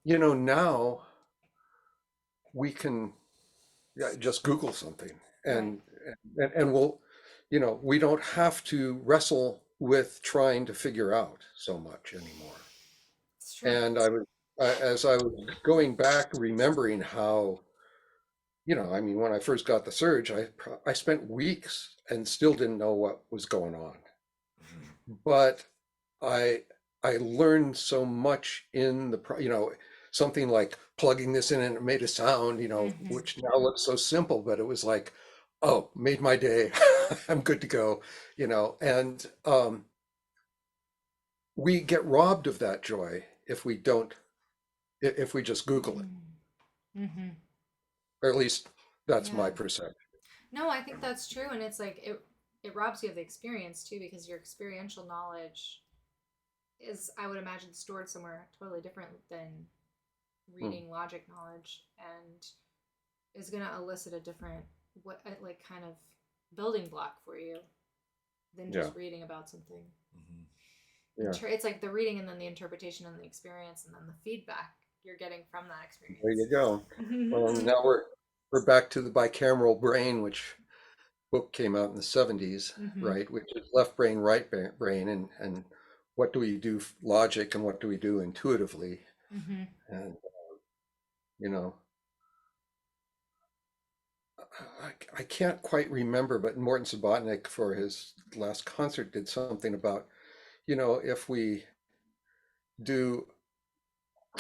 Now we can just Google something, Right. and we'll, we don't have to wrestle with trying to figure out so much anymore. It's true. And as I was going back, remembering how, I mean, when I first got the Surge, I spent weeks and still didn't know what was going on. But I I learned so much in something like plugging this in and it made a sound, Mm-hmm. which now looks so simple, but it was like, oh, made my day. I'm good to go, and we get robbed of that joy if we don't, if we just Google it, Mm-hmm. or at least that's my Yeah. perception. No, I think that's true, and it's like it robs you of the experience too because your experiential knowledge is, I would imagine, stored somewhere totally different than Hmm. reading logic knowledge, and is going to elicit a different what like kind of building block for you than Yeah, just reading about something. Mhm. yeah. It's like the reading and then the interpretation and the experience and then the feedback you're getting from that There experience. you go. Well, now we're back to the bicameral brain, which book came out in the 70s, Mm-hmm. right? Which is left brain, right brain, and what do we do logic and what do we do intuitively? Mm-hmm. And you know, I can't quite remember, but Morton Subotnick for his last concert did something about, if we do,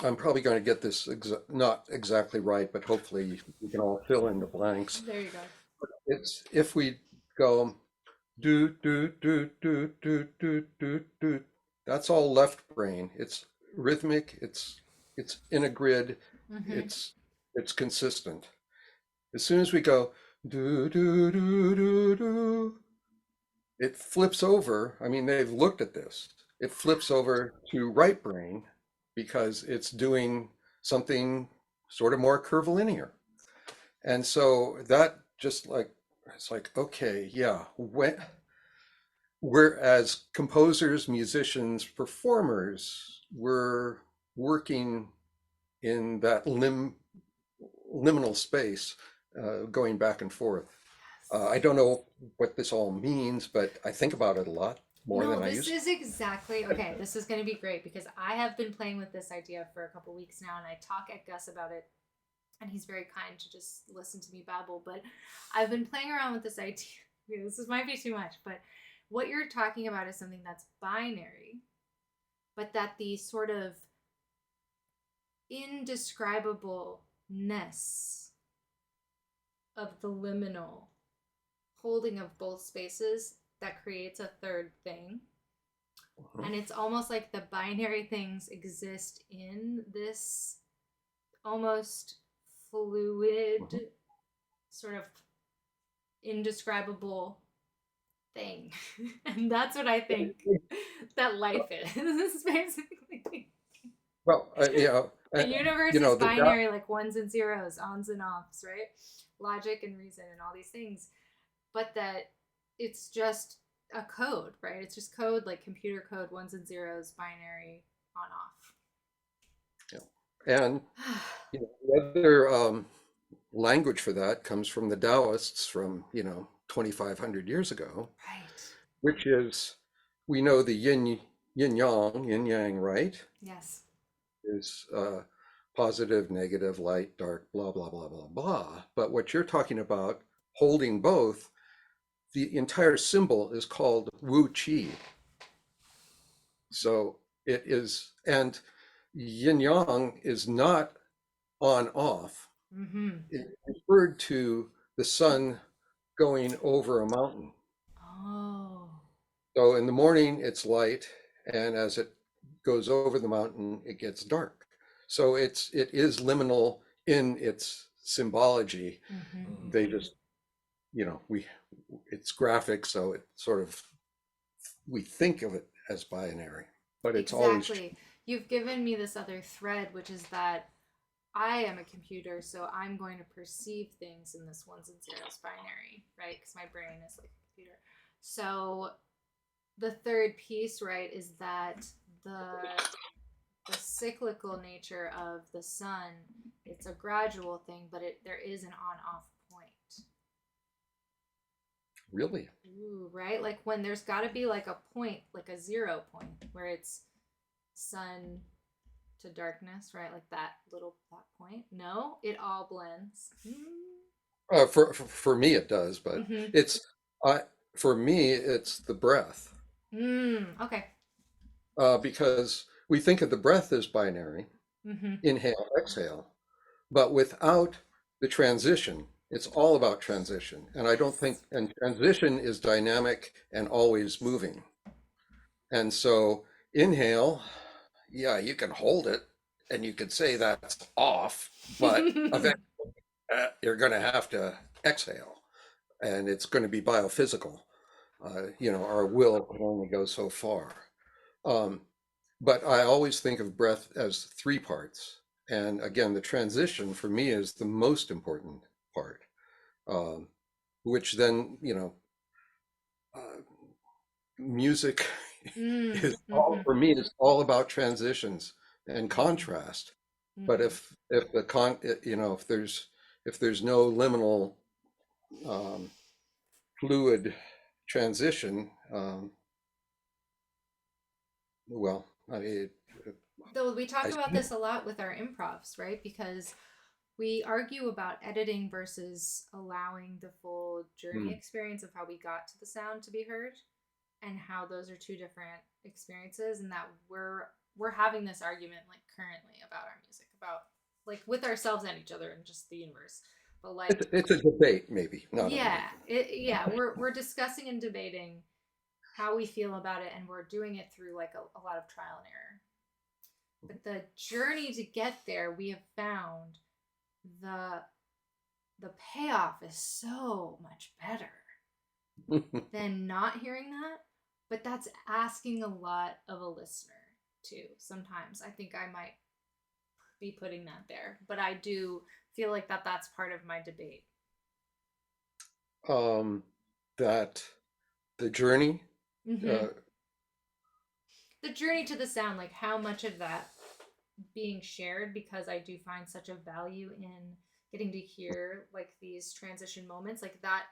I'm probably going to get this not exactly right, but hopefully we can all fill in the blanks. There you go. It's if we go. do do do do do do do do. That's all left brain. It's rhythmic. It's in a grid. Mm-hmm. It's it's consistent. As soon as we go do do do do do, it flips over. I mean, they've looked at this. It flips over to right brain because it's doing something sort of more curvilinear. And so that just like it's like okay, yeah. We're as composers, musicians, performers, we're working in that liminal space, going back and forth. I don't know what this all means, but I think about it a lot more No, than I this used is exactly okay. This is going to be great because I have been playing with this idea for a couple weeks now, and I talk at Gus about it, and he's very kind to just listen to me babble. But I've been playing around with this idea. Might be too much, but what you're talking about is something that's binary, but that the sort of indescribableness of the liminal holding of both spaces that creates a third thing. to. And it's almost like the binary things exist in this almost fluid, sort of indescribable thing. And that's what I think that life is, basically. Well, The universe you know, is the binary, like ones and zeros, ons and offs, right? Logic and reason and all these things. But that it's just a code, right? It's just code, like computer code, ones and zeros, binary, on and off. you know, the other language for that comes from the Taoists from 2,500 years ago, Right. which is we know the yin yang, right? Yes. Is positive, negative, light, dark, blah blah blah blah blah. But what you're talking about, holding both, the entire symbol is called Wu Qi. So it is, and yin yang is not on off. Mm-hmm. It referred to the sun going over a mountain. Oh. So in the morning it's light, and as it goes over the mountain, it gets dark. So it is liminal in its symbology. Mm-hmm. They just, we it's graphic, so it sort of we think of it as binary, but it's always Exactly. You've given me this other thread, which is that I am a computer, so I'm going to perceive things in this ones and zeros binary, right? Because my brain is like a computer. So the third piece, right, is that the cyclical nature of the sun, it's a gradual thing, but there is an on-off point. really. Ooh, right? Like when there's got to be like a point, like a 0 point, where it's sun to darkness, right? Like that point. No, it all blends. For me it does, but Mm-hmm. it's I for me it's the breath, Okay. because we think of the breath as binary, Mm-hmm. inhale, exhale, but without the transition, it's all about transition. And I don't think, Yes. and transition is dynamic and always moving. And so inhale, yeah, you can hold it and you could say that's off, but eventually you're going to have to exhale, and it's going to be biophysical. Our will can only go so far. Um, but I always think of breath as three parts. And again, the transition for me is the most important part, um, which then, uh, music is all, Mm-hmm. for me, is all about transitions and contrast. But Mm-hmm. if the if there's no liminal fluid transition, well, Though we talk I about this a lot with our improvs, right? Because we argue about editing versus allowing the full journey mm, experience of how we got to the sound to be heard, and how those are two different experiences, and that we're having this argument like currently about our music, about like with ourselves and each other and just the universe. but like, It's a debate, maybe, not a yeah, debate. we're discussing and debating how we feel about it, and we're doing it through like a lot of trial and error. But the journey to get there, we have found the the payoff is so much better than not hearing that. But that's asking a lot of a listener too. Sometimes I think I might be putting that there, but I do feel like that's part of my debate. That the journey, Mm-hmm. uh, The journey to the sound, like how much of that being shared, because I do find such a value in getting to hear like these transition moments, like that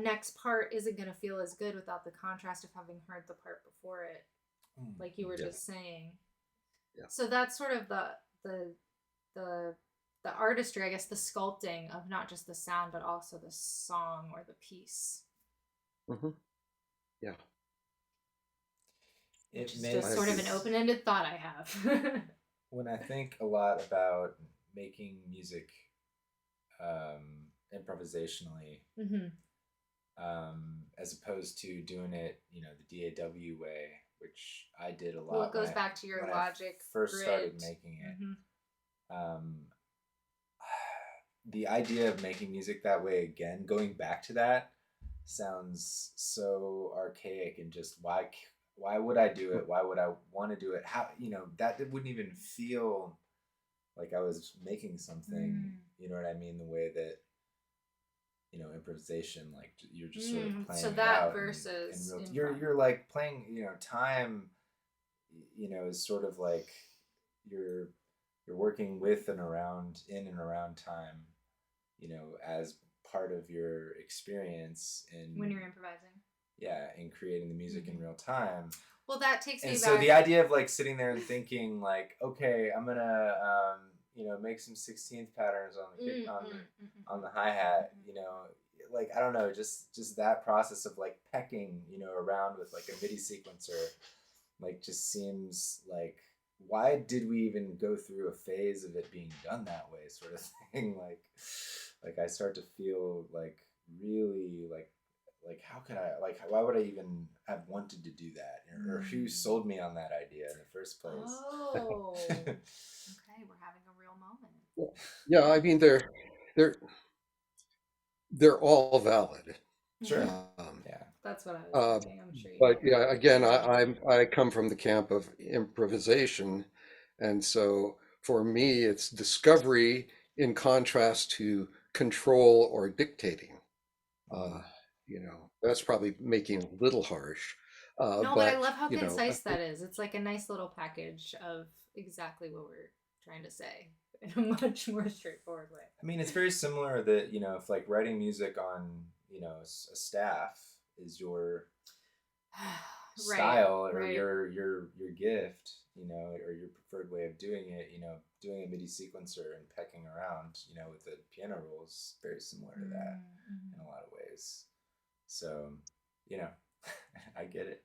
next part isn't going to feel as good without the contrast of having heard the part before it, like you were yeah, just saying. yeah. So that's sort of the the the artistry, I guess, the sculpting of not just the sound but also the song or the piece, Hmm. Yeah. which It is just I sort of makes agree. an open-ended thought I have. when I think a lot about making music improvisationally, Mm-hmm. as opposed to doing it, the DAW way, which I did a Well, it lot goes back to your when I logic first started grid. making it. Mm-hmm. Um, the idea of making music that way again, going back to that, sounds so archaic and just why would I do it? Why would I want to do it? How that it wouldn't even feel like I was making something. You know what I mean? The way that improvisation, like you're just sort of So playing it that out versus and improv. you're like playing. Time is sort of like you're you're working with and around in and around time, as part of your experience When in you're improvising. in creating the music in Mm-hmm. real time. Well, that takes And me so back. the idea of like sitting there and thinking like, okay, I'm gonna make some 16th patterns on the kick, on the hi-hat, like I don't know, just that process of like pecking, around with like a MIDI sequencer, like just seems like, why did we even go through a phase of it being done that way, sort of thing. Like I start to feel like really like how could I, like why would I even have wanted to do that, or who sold me on that idea in the first place? Oh, okay, we're having a real moment. Yeah, I mean they're they're all valid. Sure. Um, Yeah. That's what I was uh, thinking. I'm sure you but have yeah, again, your own. I come from the camp of improvisation, and so for me, it's discovery in contrast to control or dictating. Uh, that's probably making it a little harsh, No, but I but love how you know, concise that is. It's like a nice little package of exactly what we're trying to say in a much more straightforward way. I mean, it's very similar that, if like writing music on, a staff is your Right, style, or right. your gift, or your preferred way of doing it, doing a MIDI sequencer and pecking around, with the piano rolls, very similar to that in a lot of ways. So, you know, I get it.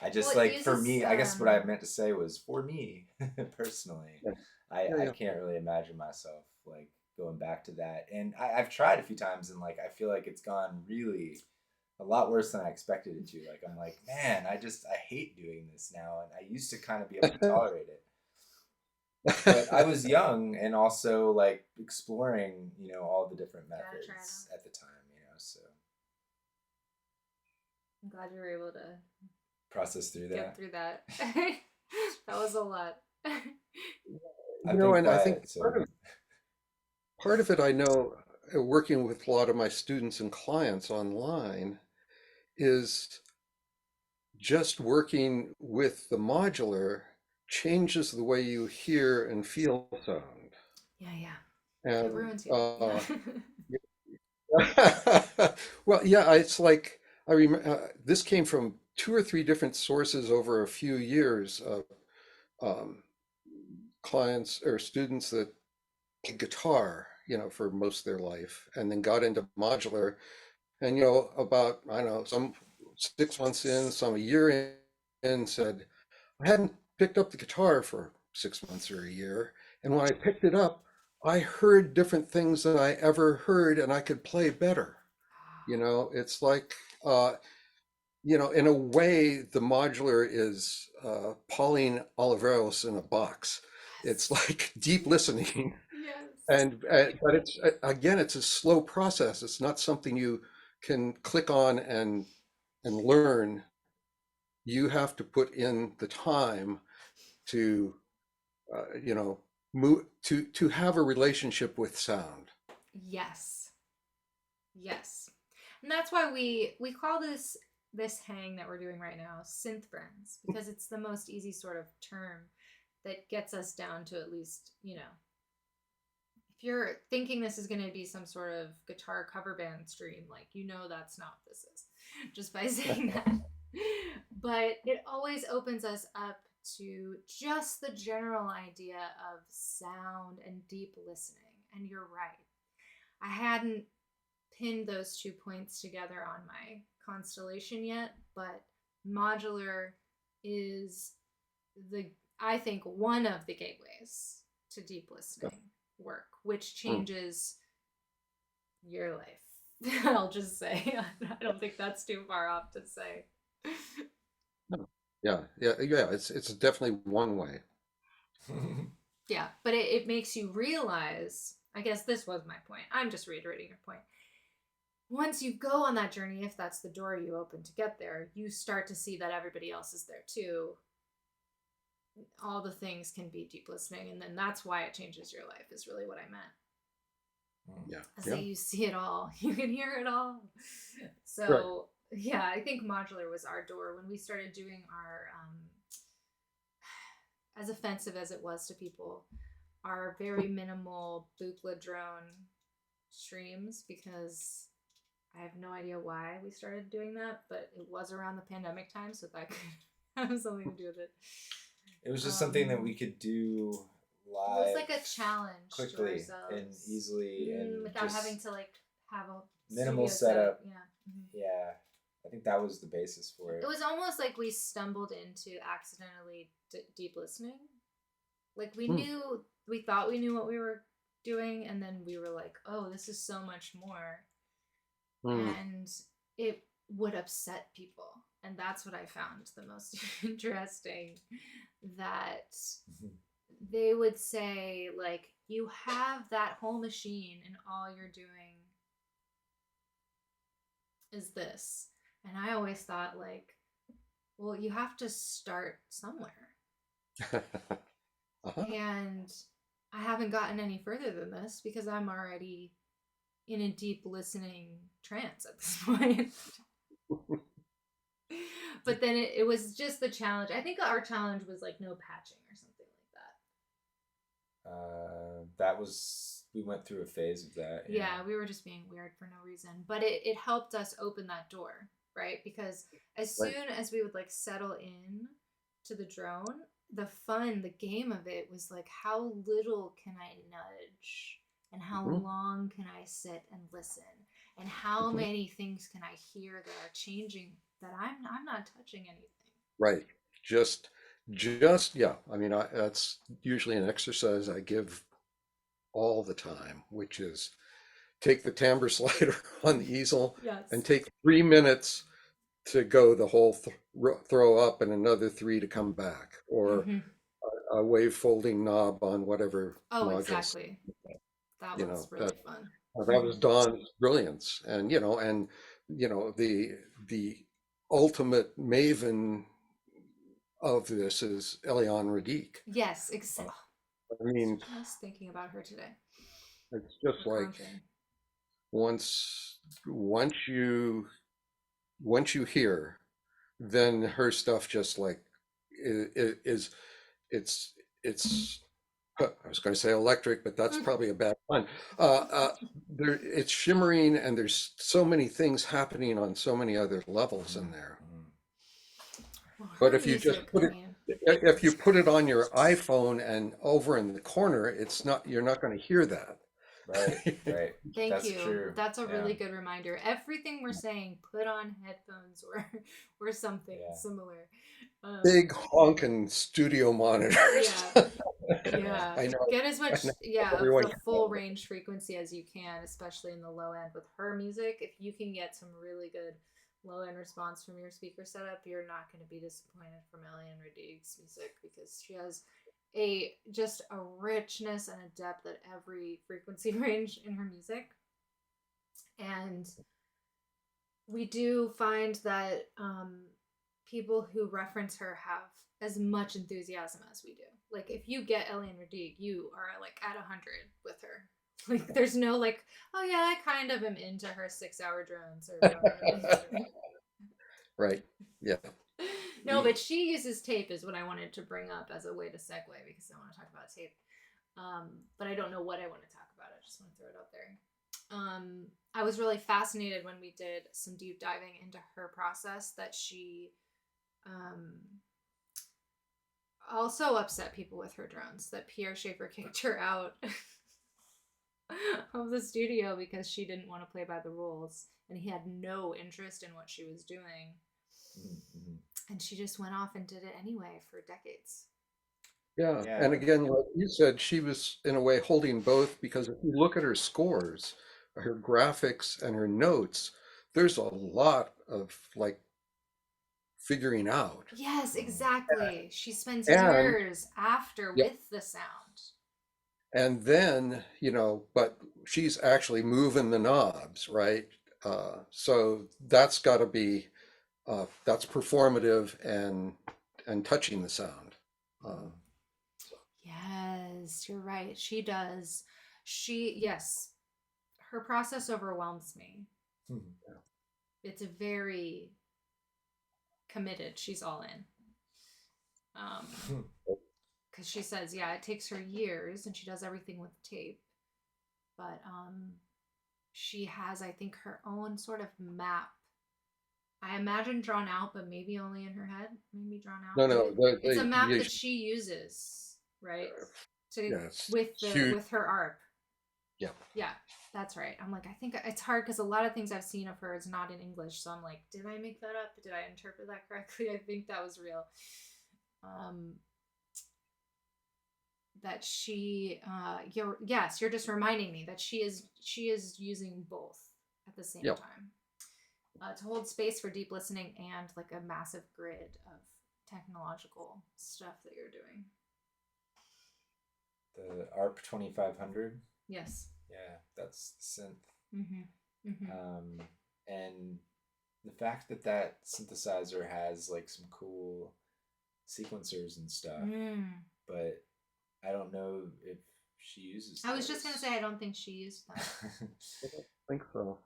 I Well, just it like, for uses me, I guess what I meant to say was for me personally, yeah, I yeah, can't really imagine myself like going back to that. And I've tried a few times and like I feel like it's gone really a lot worse than I expected it to. Like I'm like, man, I hate doing this now. And I used to kind of be able to tolerate it. But I was young and also like exploring, all the different gotta try it methods out. at the time, so I'm glad you were able to process through get that. through that. That was a lot. I've been and I think quiet, so part of it, I know, working with a lot of my students and clients online, is just working with the modular changes the way you hear and feel sound. Yeah, yeah. It And ruins you. Yeah. well, yeah, it's like I remember this came from two or three different sources over a few years of um, clients or students that played guitar, for most of their life, and then got into modular. And about, I don't know, some 6 months in, some a year in, said, I hadn't picked up the guitar for 6 months or a year, and when I picked it up, I heard different things than I ever heard, and I could play better. It's like, in a way, the modular is Pauline Oliveros in a box. It's Yes. like deep listening, Yes. and but it's again, it's a slow process. It's not something you can click on and learn. You have to put in the time to, move to have a relationship with sound. Yes. Yes. And that's why we call this hang that we're doing right now synth friends, because it's the most easy sort of term that gets us down to at least, if you're thinking this is going to be some sort of guitar cover band stream, like, that's not what this is just by saying that. But it always opens us up to just the general idea of sound and deep listening. And you're right. I hadn't pinned those 2 points together on my constellation yet, but modular is I think one of the gateways to deep listening work, which changes your life. I'll just say. I don't think that's too far off to say. Yeah, yeah, yeah. It's definitely one way. Yeah, but it makes you realize, I guess this was my point. I'm just reiterating your point. Once you go on that journey, if that's the door you open to get there, you start to see that everybody else is there too. All the things can be deep listening, and then that's why it changes your life, is really what I meant. Yeah. I say you see it all, you can hear it all. So, Right. yeah, I think modular was our door when we started doing our, as offensive as it was to people, our very minimal Buchla drone streams, because I have no idea why we started doing that, but it was around the pandemic time, so that could have something to do with it. It was just something that we could do live. It was like a challenge quickly to ourselves and easily, and without just having to like have a minimal studio setup. Yeah. Mm-hmm. Yeah, I think that was the basis for it. It was almost like we stumbled into accidentally deep listening. Like we thought we knew what we were doing, and then we were like, oh, this is so much more. And it would upset people. And that's what I found the most interesting, that they would say, like, you have that whole machine and all you're doing is this. And I always thought, like, well, you have to start somewhere. And I haven't gotten any further than this because I'm already in a deep listening trance at this point. But then it was just the challenge. I think our challenge was like no patching or something like that. We went through a phase of that. Yeah, we were just being weird for no reason. But it helped us open that door, right? Because as soon as we would like settle in to the drone, the fun, the game of it was like, how little can I nudge? And how long can I sit and listen? And how many things can I hear that are changing that I'm not touching anything? Right. Just yeah. I mean, that's usually an exercise I give all the time, which is take the timbre slider on the easel and take 3 minutes to go the whole throw up and another 3 to come back, or a wave folding knob on whatever module. Exactly. That was really fun. That was Don's brilliance, and the ultimate maven of this is Eliane Radique. Yes, exactly. I mean, just thinking about her today. It's just like once you hear, then her stuff just like it's I was going to say electric, but that's probably a bad pun. It's shimmering, and there's so many things happening on so many other levels in there. But if you just if you put it on your iPhone and over in the corner, you're not going to hear that. Right. Thank That's you. true. That's a Yeah. really good reminder. Everything we're saying, put on headphones or something Yeah. similar. Big honking studio monitors. Yeah. Yeah. I know. Get as I much know of everyone. the full range frequency as you can, especially in the low end with her music. If you can get some really good low end response from your speaker setup, you're not going to be disappointed from Eliane Radigue's music because she has just a richness and a depth at every frequency range in her music. And we do find that people who reference her have as much enthusiasm as we do. Like, if you get Eliane Radigue, you are like at 100 with her. Like, there's no like, oh yeah, I kind of am into her 6-hour drones or whatever. Right. Yeah. No, but she uses tape is what I wanted to bring up as a way to segue because I want to talk about tape. But I don't know what I want to talk about. I just want to throw it out there. I was really fascinated when we did some deep diving into her process that she also upset people with her drones, that Pierre Schaeffer kicked her out of the studio because she didn't want to play by the rules and he had no interest in what she was doing. Mm-hmm. And she just went off and did it anyway for decades. Yeah. And again, like you said, she was in a way holding both, because if you look at her scores, her graphics and her notes, there's a lot of like figuring out. Yes, exactly. She spends And years after with the sound. And then, but she's actually moving the knobs, right? So that's got to be, that's performative and touching the sound. Yes, you're right. She does. Yes, her process overwhelms me. Mm-hmm. It's a very committed. She's all in. Because she says, yeah, it takes her years and she does everything with tape. But she has, I think, her own sort of map. I imagine drawn out, but maybe only in her head. Maybe drawn out. No. It's a map that she uses, right? With her ARP. Yeah. Yeah, that's right. I'm like, I think it's hard because a lot of things I've seen of her is not in English. So I'm like, did I make that up? Did I interpret that correctly? I think that was real. That she, you're just reminding me that she is using both at the same time. To hold space for deep listening and like a massive grid of technological stuff that you're doing. The ARP 2500. Yes. Yeah, that's synth. Mm-hmm. Mm-hmm. And the fact that synthesizer has like some cool sequencers and stuff, but I don't know if she uses those. I was just going to say, I don't think she used that. I don't think so.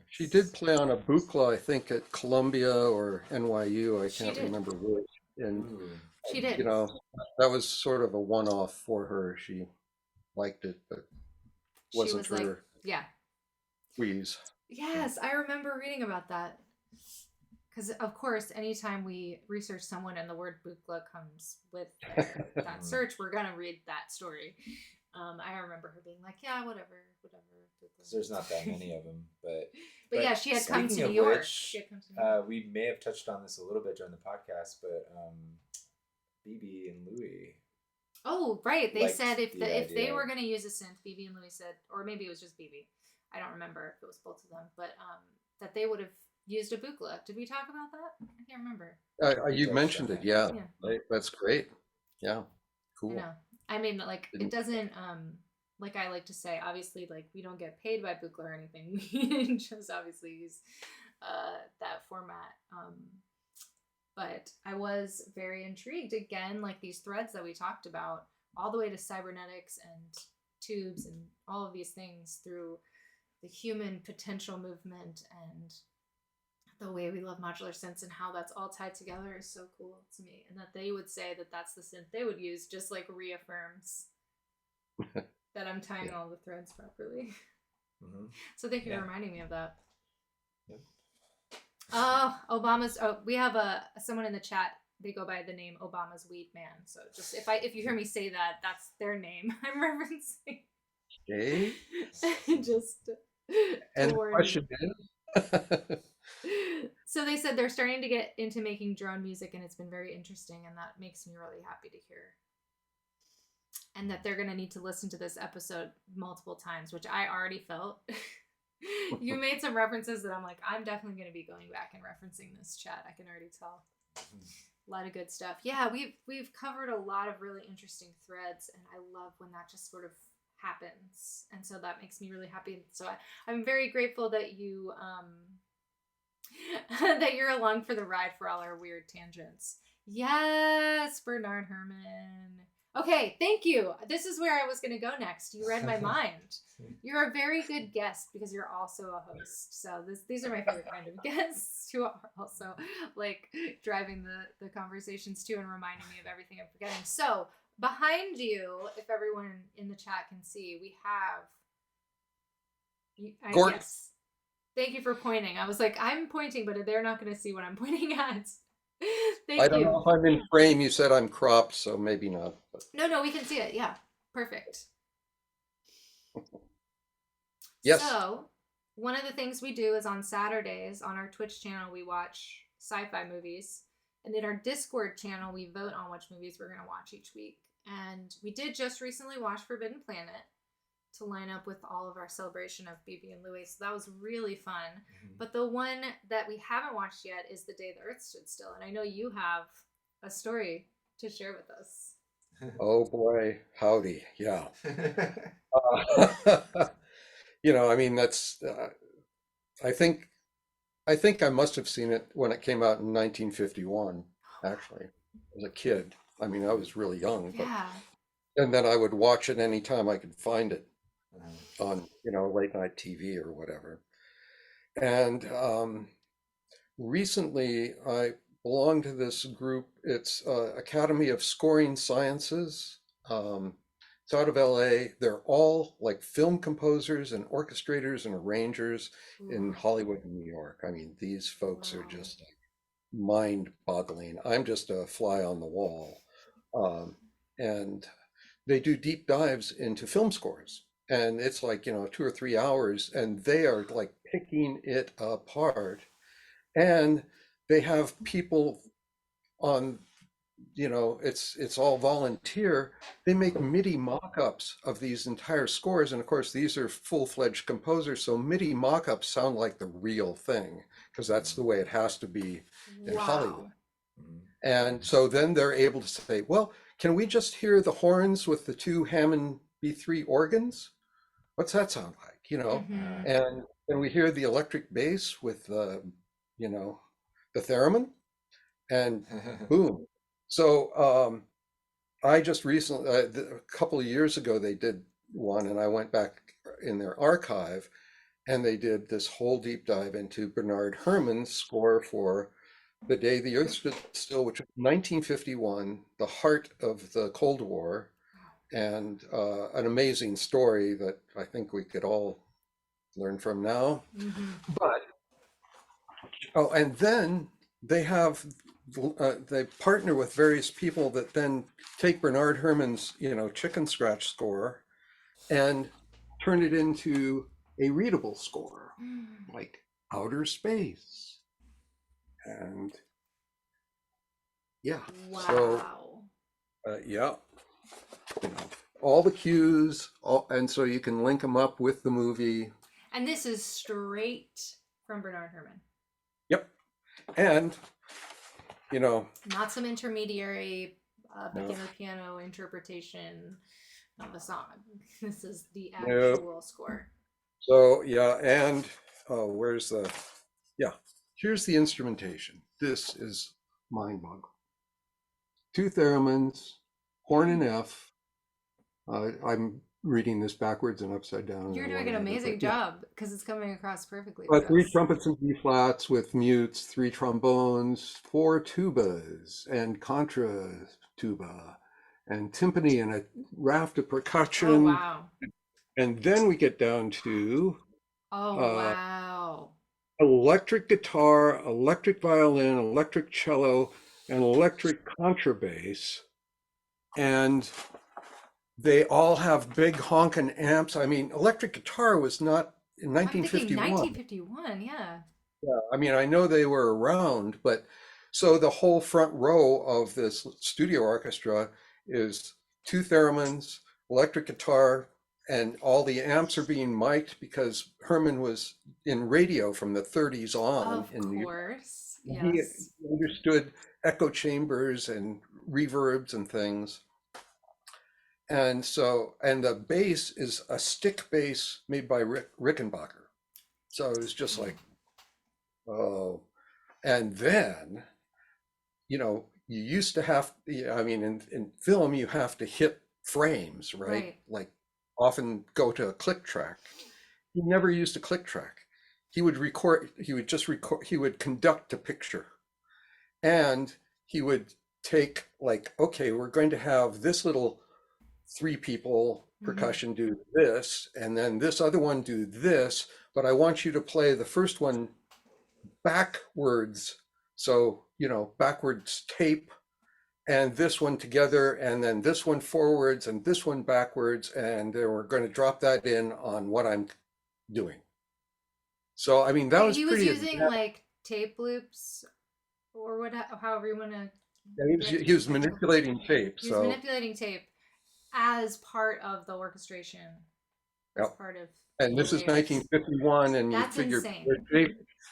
She did play on a Buchla, I think, at Columbia or NYU. I can't remember which. And she did. That was sort of a one-off for her. She liked it, but wasn't her wheeze. Yes, I remember reading about that. Because, of course, anytime we research someone and the word Buchla comes with that search, we're going to read that story. I remember her being like, yeah, whatever. There's not that many of them, but yeah, she had come to New York. Which, we may have touched on this a little bit during the podcast, but BB and Louie. Oh, right. They said if they were going to use a synth, BB and Louie said, or maybe it was just BB. I don't remember if it was both of them, but that they would have used a Buchla. Did we talk about that? I can't remember. You mentioned it, yeah. That's great. Yeah, cool. I mean, like, it doesn't, like I like to say, obviously, like, we don't get paid by Buchla or anything. We just obviously use that format. But I was very intrigued, again, like these threads that we talked about, all the way to cybernetics and tubes and all of these things through the human potential movement and the way we love modular synths and how that's all tied together is so cool to me. And that they would say that that's the synth they would use just like reaffirms that I'm tying all the threads properly. Mm-hmm. So thank you for reminding me of that. Yep. Obama's. Oh, we have someone in the chat. They go by the name Obama's Weed Man. So just if you hear me say that, that's their name I'm referencing. Okay. Just And to the warn you. question is, So they said they're starting to get into making drone music, and it's been very interesting, and that makes me really happy to hear. And that they're going to need to listen to this episode multiple times, which I already felt. You made some references that I'm like, I'm definitely going to be going back and referencing this chat. I can already tell. A lot of good stuff. Yeah, we've covered a lot of really interesting threads, and I love when that just sort of happens, and so that makes me really happy. So I'm very grateful that you that you're along for the ride for all our weird tangents. Yes, Bernard Herrmann. Okay, thank you. This is where I was going to go next. You read my mind. You're a very good guest because you're also a host. So these are my favorite kind of guests who are also like driving the conversations too and reminding me of everything I'm forgetting. So behind you, if everyone in the chat can see, we have Gordon. yes. Thank you for pointing. I was like, I'm pointing, but they're not going to see what I'm pointing at. Thank I don't you. know if I'm in frame. You said I'm cropped, so maybe not. But... No, we can see it. Yeah, perfect. Yes. So, one of the things we do is on Saturdays on our Twitch channel, we watch sci-fi movies. And in our Discord channel, we vote on which movies we're going to watch each week. And we did just recently watch Forbidden Planet to line up with all of our celebration of BB and Louie. So that was really fun. Mm-hmm. But the one that we haven't watched yet is The Day the Earth Stood Still. And I know you have a story to share with us. Oh boy, howdy. Yeah. I mean, that's, I think I must have seen it when it came out in 1951, actually, as a kid. I mean, I was really young, but, yeah. And then I would watch it anytime I could find it on, late night TV or whatever. And recently I belong to this group. It's Academy of Scoring Sciences. It's out of LA. They're all like film composers and orchestrators and arrangers in Hollywood and New York. I mean, these folks are just like mind-boggling. I'm just a fly on the wall. And they do deep dives into film scores. And it's like, 2 or 3 hours, and they are like picking it apart. And they have people on, it's all volunteer. They make MIDI mock-ups of these entire scores. And of course, these are full-fledged composers. So MIDI mock-ups sound like the real thing, because that's the way it has to be in Hollywood. And so then they're able to say, well, can we just hear the horns with the 2 Hammond B3 organs? What's that sound like? And we hear the electric bass with the theremin, and boom. So I just recently, a couple of years ago, they did one, and I went back in their archive, and they did this whole deep dive into Bernard Herrmann's score for The Day the Earth Stood Still, which was 1951, the heart of the Cold War, and an amazing story that I think we could all learn from now. But and then they partner with various people that then take Bernard Herrmann's chicken scratch score and turn it into a readable score, like Outer Space. And yeah, wow. So yeah, all the cues, and so you can link them up with the movie. And this is straight from Bernard Herrmann. Yep. And not some intermediary beginner piano interpretation of a song. This is the actual score. So yeah, and here's the instrumentation. This is mind-boggling. 2 theremins, horn and F. I'm reading this backwards and upside down. You're doing an amazing job because it's coming across perfectly. 3 trumpets and B flats with mutes, 3 trombones, 4 tubas and contra tuba, and timpani and a raft of percussion. Oh wow! And then we get down to electric guitar, electric violin, electric cello, and electric contrabass. And they all have big honking amps. I mean, electric guitar was not in I'm thinking 1951. 1951. Yeah. Yeah, I mean, I know they were around, but so the whole front row of this studio orchestra is two theremins, electric guitar, and all the amps are being mic'd because Herman was in radio from the 30s on Of in New York. course. He Yes. understood echo chambers and reverbs and things. And so, and the bass is a stick bass made by Rickenbacker. So it was just like, oh. And then, you used to have, yeah, I mean, in film, you have to hit frames, right? Right. Like often go to a click track. He never used a click track. He would record, he would just record, he would conduct a picture. And he would take, like, okay, we're going to have this little three people Hmm. percussion do this, and then this other one do this, but I want you to play the first one backwards. So, backwards tape and this one together, and then this one forwards and this one backwards. And then we're going to drop that in on what I'm doing. So, I mean, that was He was pretty using advanced. like tape loops or what, however you want to get He was technical. manipulating tape. He was So, manipulating tape as part of the orchestration, as yep. part of And the this is layers. 1951, and you That's figure insane.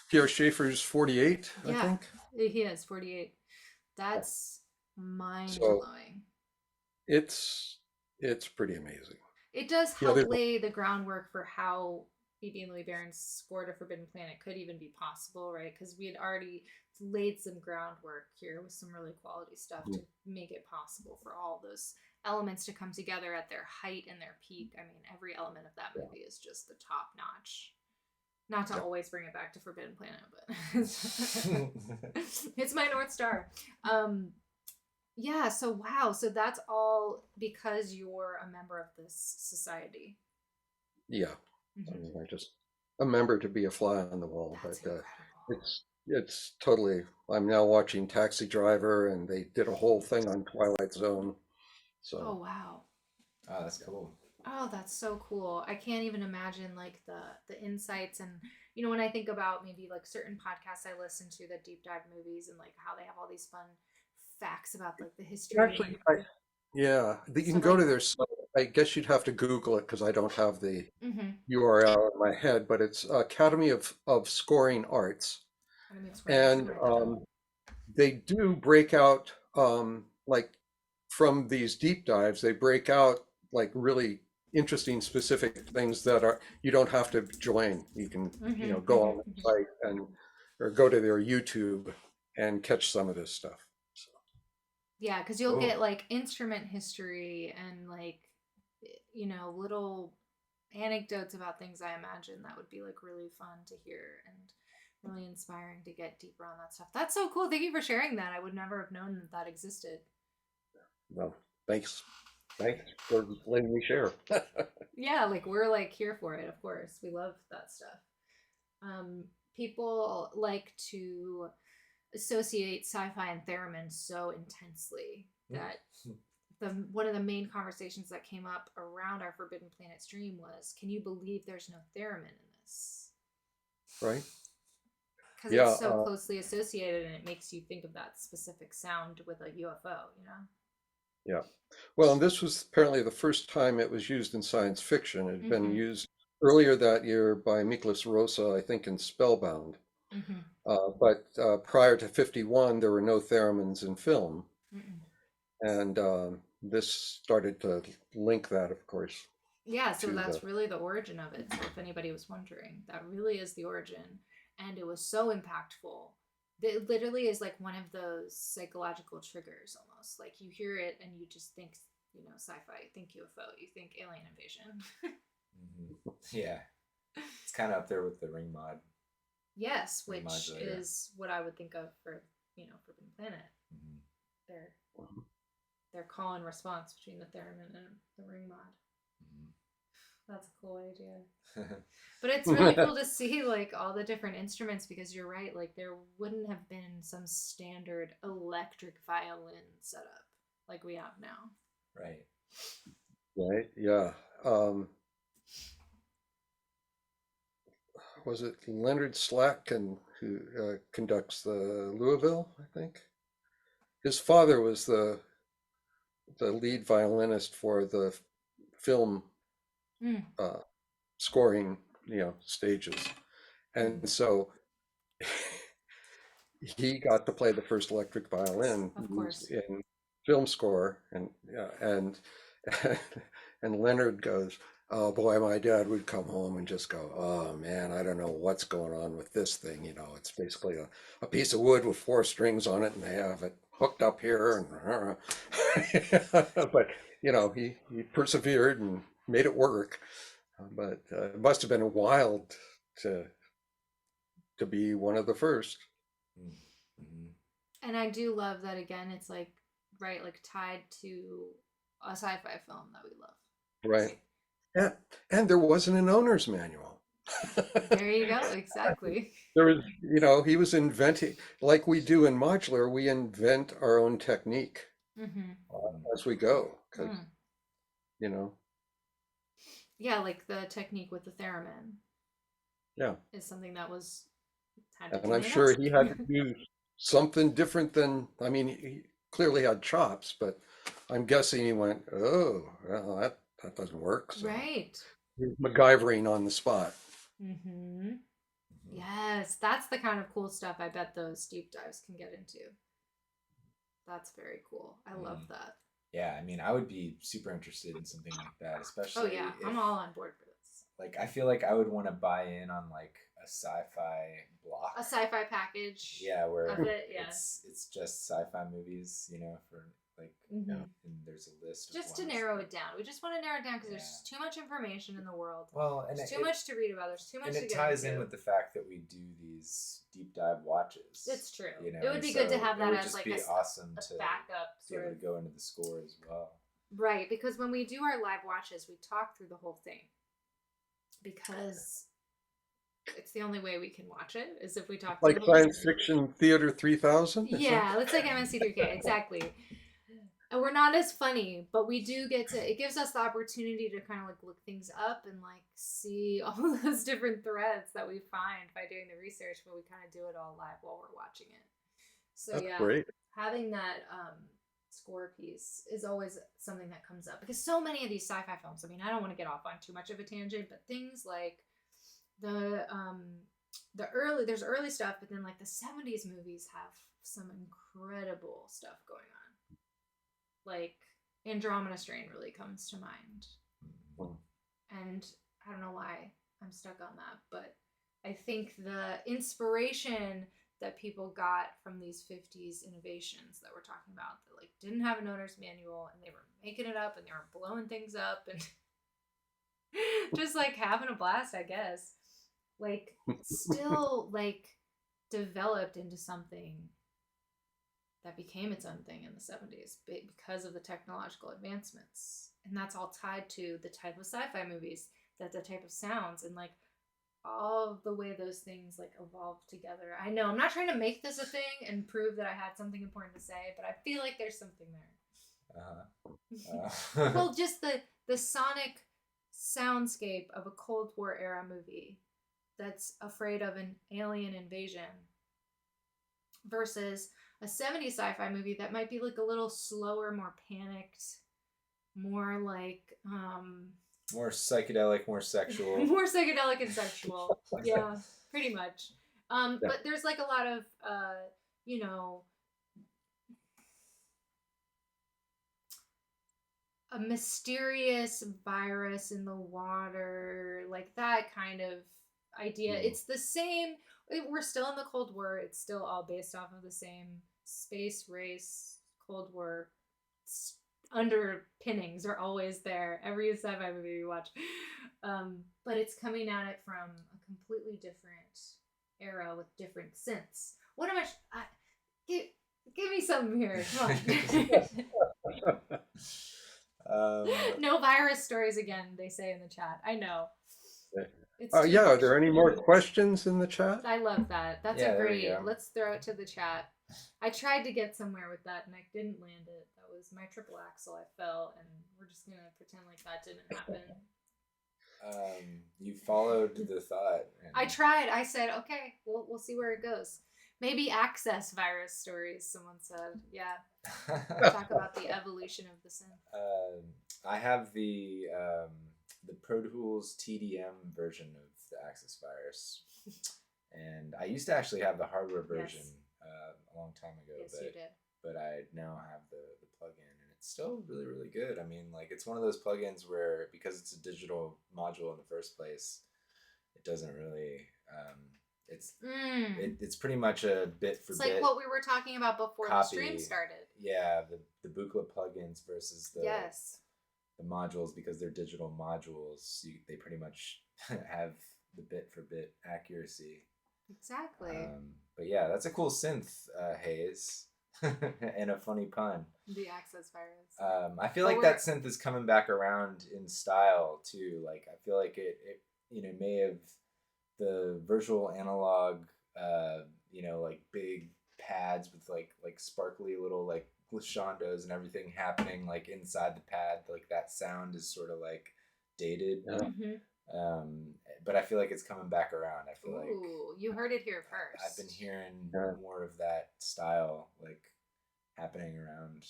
Pierre Schaeffer's 48, I Yeah, think. he is 48. That's mind So blowing. it's pretty amazing. It does You know, help there's lay the groundwork for how E.B. and Louis Barron's score to Forbidden Planet could even be possible, right? Because we had already laid some groundwork here with some really quality stuff to make it possible for all those elements to come together at their height and their peak. I mean, every element of that movie is just the top notch. Not to always bring it back to Forbidden Planet, but it's my North Star. Yeah, so wow, so that's all because you're a member of this society. yeah. I Mm-hmm. mean, I just a member to be a fly on the wall, That's but incredible. it's totally. I'm now watching Taxi Driver, and they did a whole thing on Twilight Zone. Oh So wow. Oh, that's cool. Oh, that's so cool. I can't even imagine like the insights and when I think about maybe like certain podcasts I listen to that deep dive movies and like how they have all these fun facts about like the history and actually, yeah, you so can go like to their site. I guess you'd have to Google it because I don't have the mm-hmm. URL in my head, but it's Academy of Scoring Arts, Academy of Scoring Arts. I'm and gonna write that down. they do break out like from these deep dives. They break out like really interesting specific things that are you don't have to join. You can Mm-hmm, go mm-hmm, on the mm-hmm. site and or go to their YouTube and catch some of this stuff. So, Yeah, because you'll Cool. get like instrument history and like little anecdotes about things I imagine that would be like really fun to hear and really inspiring to get deeper on that stuff. That's so cool. Thank you for sharing that. I would never have known that that existed. well, thanks for letting me share. Yeah, like we're like here for it, of course. We love that stuff. People like to associate sci-fi and theremin so intensely that one of the main conversations that came up around our Forbidden Planet stream was, can you believe there's no theremin in this? Right? Because Yeah. it's so closely associated and it makes you think of that specific sound with a UFO. Yeah. Well, and this was apparently the first time it was used in science fiction. It had been Mm-hmm. used earlier that year by Miklos Rosa, I think, in Spellbound. Mm-hmm. But prior to 51, there were no theremins in film. Mm-mm. And this started to link that, of course, Yeah, so to the. that's really the origin of it. So if anybody was wondering, that really is the origin. And it was so impactful. It literally is like one of those psychological triggers almost. Like you hear it and you just think, sci-fi, you think UFO, you think alien invasion. Yeah. It's kind of up there with the ring mod. Yes, Ring which modulator. is what I would think of for, Forbidden Planet. Mm-hmm. Their call and response between the theremin and the ring mod. That's a cool idea. But it's really cool to see like all the different instruments because you're right, like there wouldn't have been some standard electric violin setup like we have now. Right. right? Yeah. Was it Leonard Slacken who conducts the Louisville, I think? His father was the lead violinist for the film Mm, uh, scoring, stages. mhm. And so he got to play the first electric violin Of used course. in film score, and and Leonard goes, "Oh boy, my dad would come home and just go, oh man, I don't know what's going on with this thing. It's basically a piece of wood with four strings on it, and they have it hooked up here, and but he persevered and made it work. But it must have been wild to to be one of the first. Mm-hmm. And I do love that again. It's like right, like tied to a sci-fi film that we love. Right. Right. Yeah, and there wasn't an owner's manual. There you go. Exactly. There was, he was inventing, like we do in modular, we invent our own technique Mm-hmm. as we go, because, Mm. you know, Yeah, like the technique with the theremin yeah. is something that was had to And be I'm made up. sure he had to do something different than, I mean, he clearly had chops, but I'm guessing he went, oh, well, that doesn't work. So Right. he's MacGyvering on the spot. Mm-hmm. Yes, that's the kind of cool stuff I bet those deep dives can get into. That's very cool. I love that. Yeah, I mean, I would be super interested in something like that, Oh especially yeah, if, I'm all on board for this. like, I feel like I would want to buy in on like a sci-fi block. A sci-fi package. Yeah, where of it, yeah. it's just sci-fi movies, for like, Mhm. and there's a list of Just to ones narrow that- it down. We just want to narrow it down because there's Yeah. just too much information in the world. Well, and There's it, too much to read about. There's too much and to it get ties into. in with the fact that we do these deep dive watches. It's true. You know, It would and be good to so have it that would as just like be a awesome a to backup be sort able of. to go into the score as well. Right, because when we do our live watches, we talk through the whole thing. Because it's the only way we can watch it is if we talk through Like the whole Science Fiction Theater 3000? Yeah, let's like MSC3K, exactly. And we're not as funny, but we do get to, it gives us the opportunity to kind of like look things up and like see all those different threads that we find by doing the research, but we kind of do it all live while we're watching it. So That's yeah, great. having that score piece is always something that comes up because so many of these sci-fi films, I mean, I don't want to get off on too much of a tangent, but things like there's early stuff, but then like the 70s movies have some incredible stuff going on. Like Andromeda Strain really comes to mind. And I don't know why I'm stuck on that, but I think the inspiration that people got from these 50s innovations that we're talking about that like didn't have an owner's manual and they were making it up and they were blowing things up and just like having a blast, I guess. Like still like developed into something that became its own thing in the 70s because of the technological advancements. And that's all tied to the type of sci-fi movies, that the type of sounds and like all of the way those things like evolved together. I know I'm not trying to make this a thing and prove that I had something important to say, but I feel like there's something there. Well, just the sonic soundscape of a Cold War era movie that's afraid of an alien invasion versus a 70s sci-fi movie that might be like a little slower, more panicked, more like more psychedelic, more sexual. more psychedelic and sexual. Yeah, pretty much. But there's like a lot of a mysterious virus in the water, like that kind of idea. It's the same. We're still in the Cold War. It's still all based off of the same space race Cold War underpinnings are always there. Every sci-fi movie you watch, but it's coming at it from a completely different era with different synths. What am I? Give me something here. Come on. No virus stories again. They say in the chat. I know. Yeah, are there any more questions in the chat? I love that. That's a great. Let's throw it to the chat. I tried to get somewhere with that and I didn't land it. That was my triple axle. I fell, and we're just gonna pretend like that didn't happen. You followed the thought. I tried. I said, okay, we'll see where it goes. Maybe access virus stories, someone said. Yeah. Talk about the evolution of the synth. I have the Pro Tools TDM version of the Access Virus, and I used to actually have the hardware version a long time ago. Yes, you did. But I now have the plugin, and it's still really, really good. I mean, like, it's one of those plugins where, because it's a digital module in the first place, it doesn't really. It's pretty much a bit for bit. It's like what we were talking about before the stream started. Yeah, the Buchla plugins versus the modules, because they're digital modules. They pretty much have the bit for bit accuracy. Exactly. But yeah, that's a cool synth, Hayes, and a funny pun. The Access Virus. I feel like that synth is coming back around in style too. Like, I feel like it may have the virtual analog, like big pads with like sparkly little like glissandos and everything happening like inside the pad. Like, that sound is sort of like dated. But I feel like it's coming back around. I feel like you heard it here first. I've been hearing more of that style like happening around,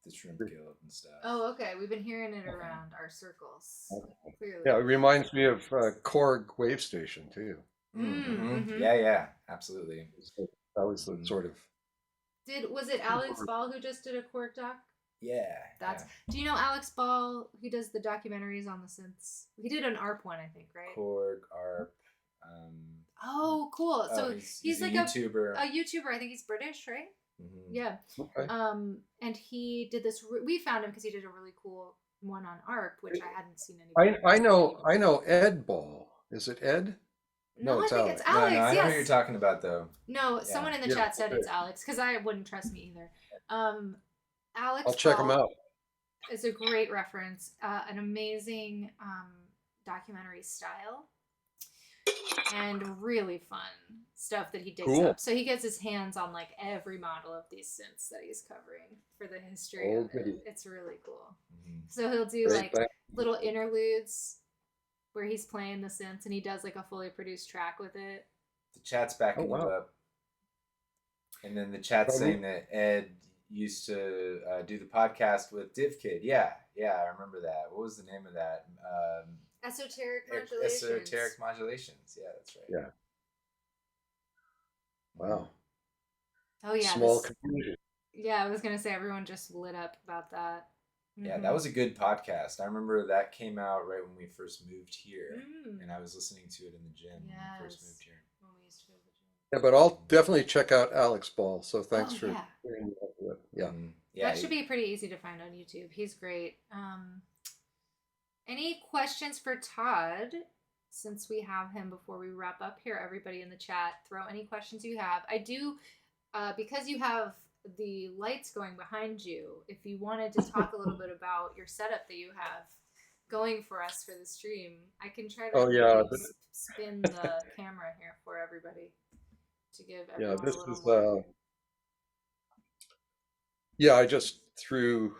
the Shrimp Guild and stuff. Oh, okay. We've been hearing it around our circles. Clearly. Yeah, it reminds me of Korg Wave Station too. Yeah, absolutely. That was the sort of. Was it Alex Ball who just did a Korg doc? Yeah. Do you know Alex Ball? He does the documentaries on the synths. He did an ARP one, I think, right? Korg, ARP. Oh, cool. So he's like a YouTuber. A YouTuber. I think he's British, right? Mm-hmm. Yeah. Okay. And he did this. We found him because he did a really cool one on ARP, which I hadn't seen anybody. I know Ed Ball. Is it Ed? No, it's I think Alex. it's Alex. No, I know who yes. you're talking about, though. No, someone in the chat said it's Alex, because I wouldn't trust me either. Alex. I'll check him out. It's a great reference. An amazing documentary style, and really fun stuff that he digs up. So he gets his hands on like every model of these synths that he's covering for the history of it. It's really cool. Mm-hmm. So he'll do little interludes where he's playing the synths, and he does like a fully produced track with it. The chat's backing you up. And then the chat's saying that Ed used to do the podcast with DivKid. Yeah, I remember that. What was the name of that? Esoteric Modulations. Esoteric Modulations. Yeah, that's right. Yeah. Wow. Oh yeah. Small community. Yeah, I was gonna say everyone just lit up about that. Yeah, that was a good podcast. I remember that came out right when we first moved here, and I was listening to it in the gym when we first moved here. When we used to go to the gym. Yeah, but I'll definitely check out Alex Ball. So thanks for bringing that up. Yeah. That should be pretty easy to find on YouTube. He's great. Any questions for Todd? Since we have him before we wrap up here, everybody in the chat, throw any questions you have. I do, because you have the lights going behind you, if you wanted to talk a little bit about your setup that you have going for us for the stream, I can try to spin the camera here for everybody to give everyone this a little is more. I just threw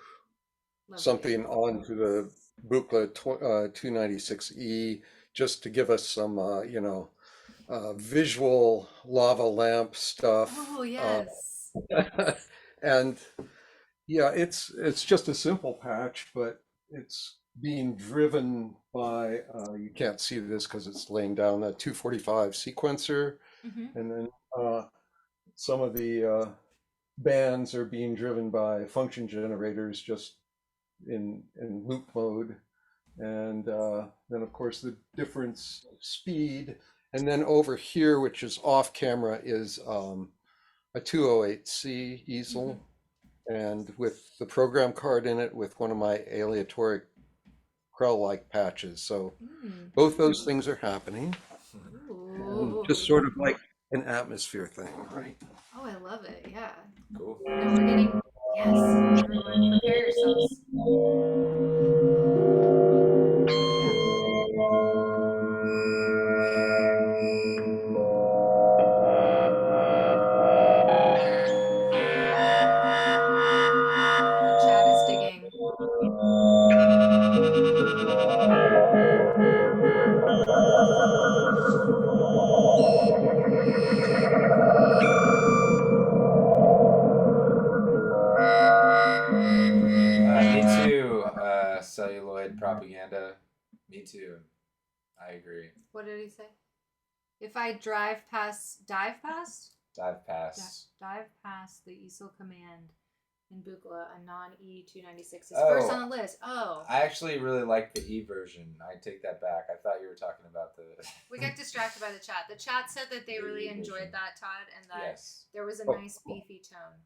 something onto the Buchla 296E just to give us some visual lava lamp stuff. Oh yes. And it's just a simple patch, but it's being driven by you can't see this because it's laying down a 245 sequencer, and then some of the bands are being driven by function generators just in loop mode, and then of course the difference of speed, and then over here, which is off camera, is a 208C easel, and with the program card in it with one of my aleatoric Krell-like patches. So both those things are happening. Just sort of like an atmosphere thing, right? Oh, I love it. Yeah. Cool. And we're getting, everyone prepare yourselves. propaganda. Me too. I agree. What did he say? If I dive past Dive past. the ESL command in Buchla, a non-E296 is Oh. first on the list. Oh. I actually really like the E version. I take that back. I thought you were talking about the. We got distracted by the chat. The chat said that they The really E version. enjoyed that, Todd, and that Yes. there was a Oh. nice beefy tone.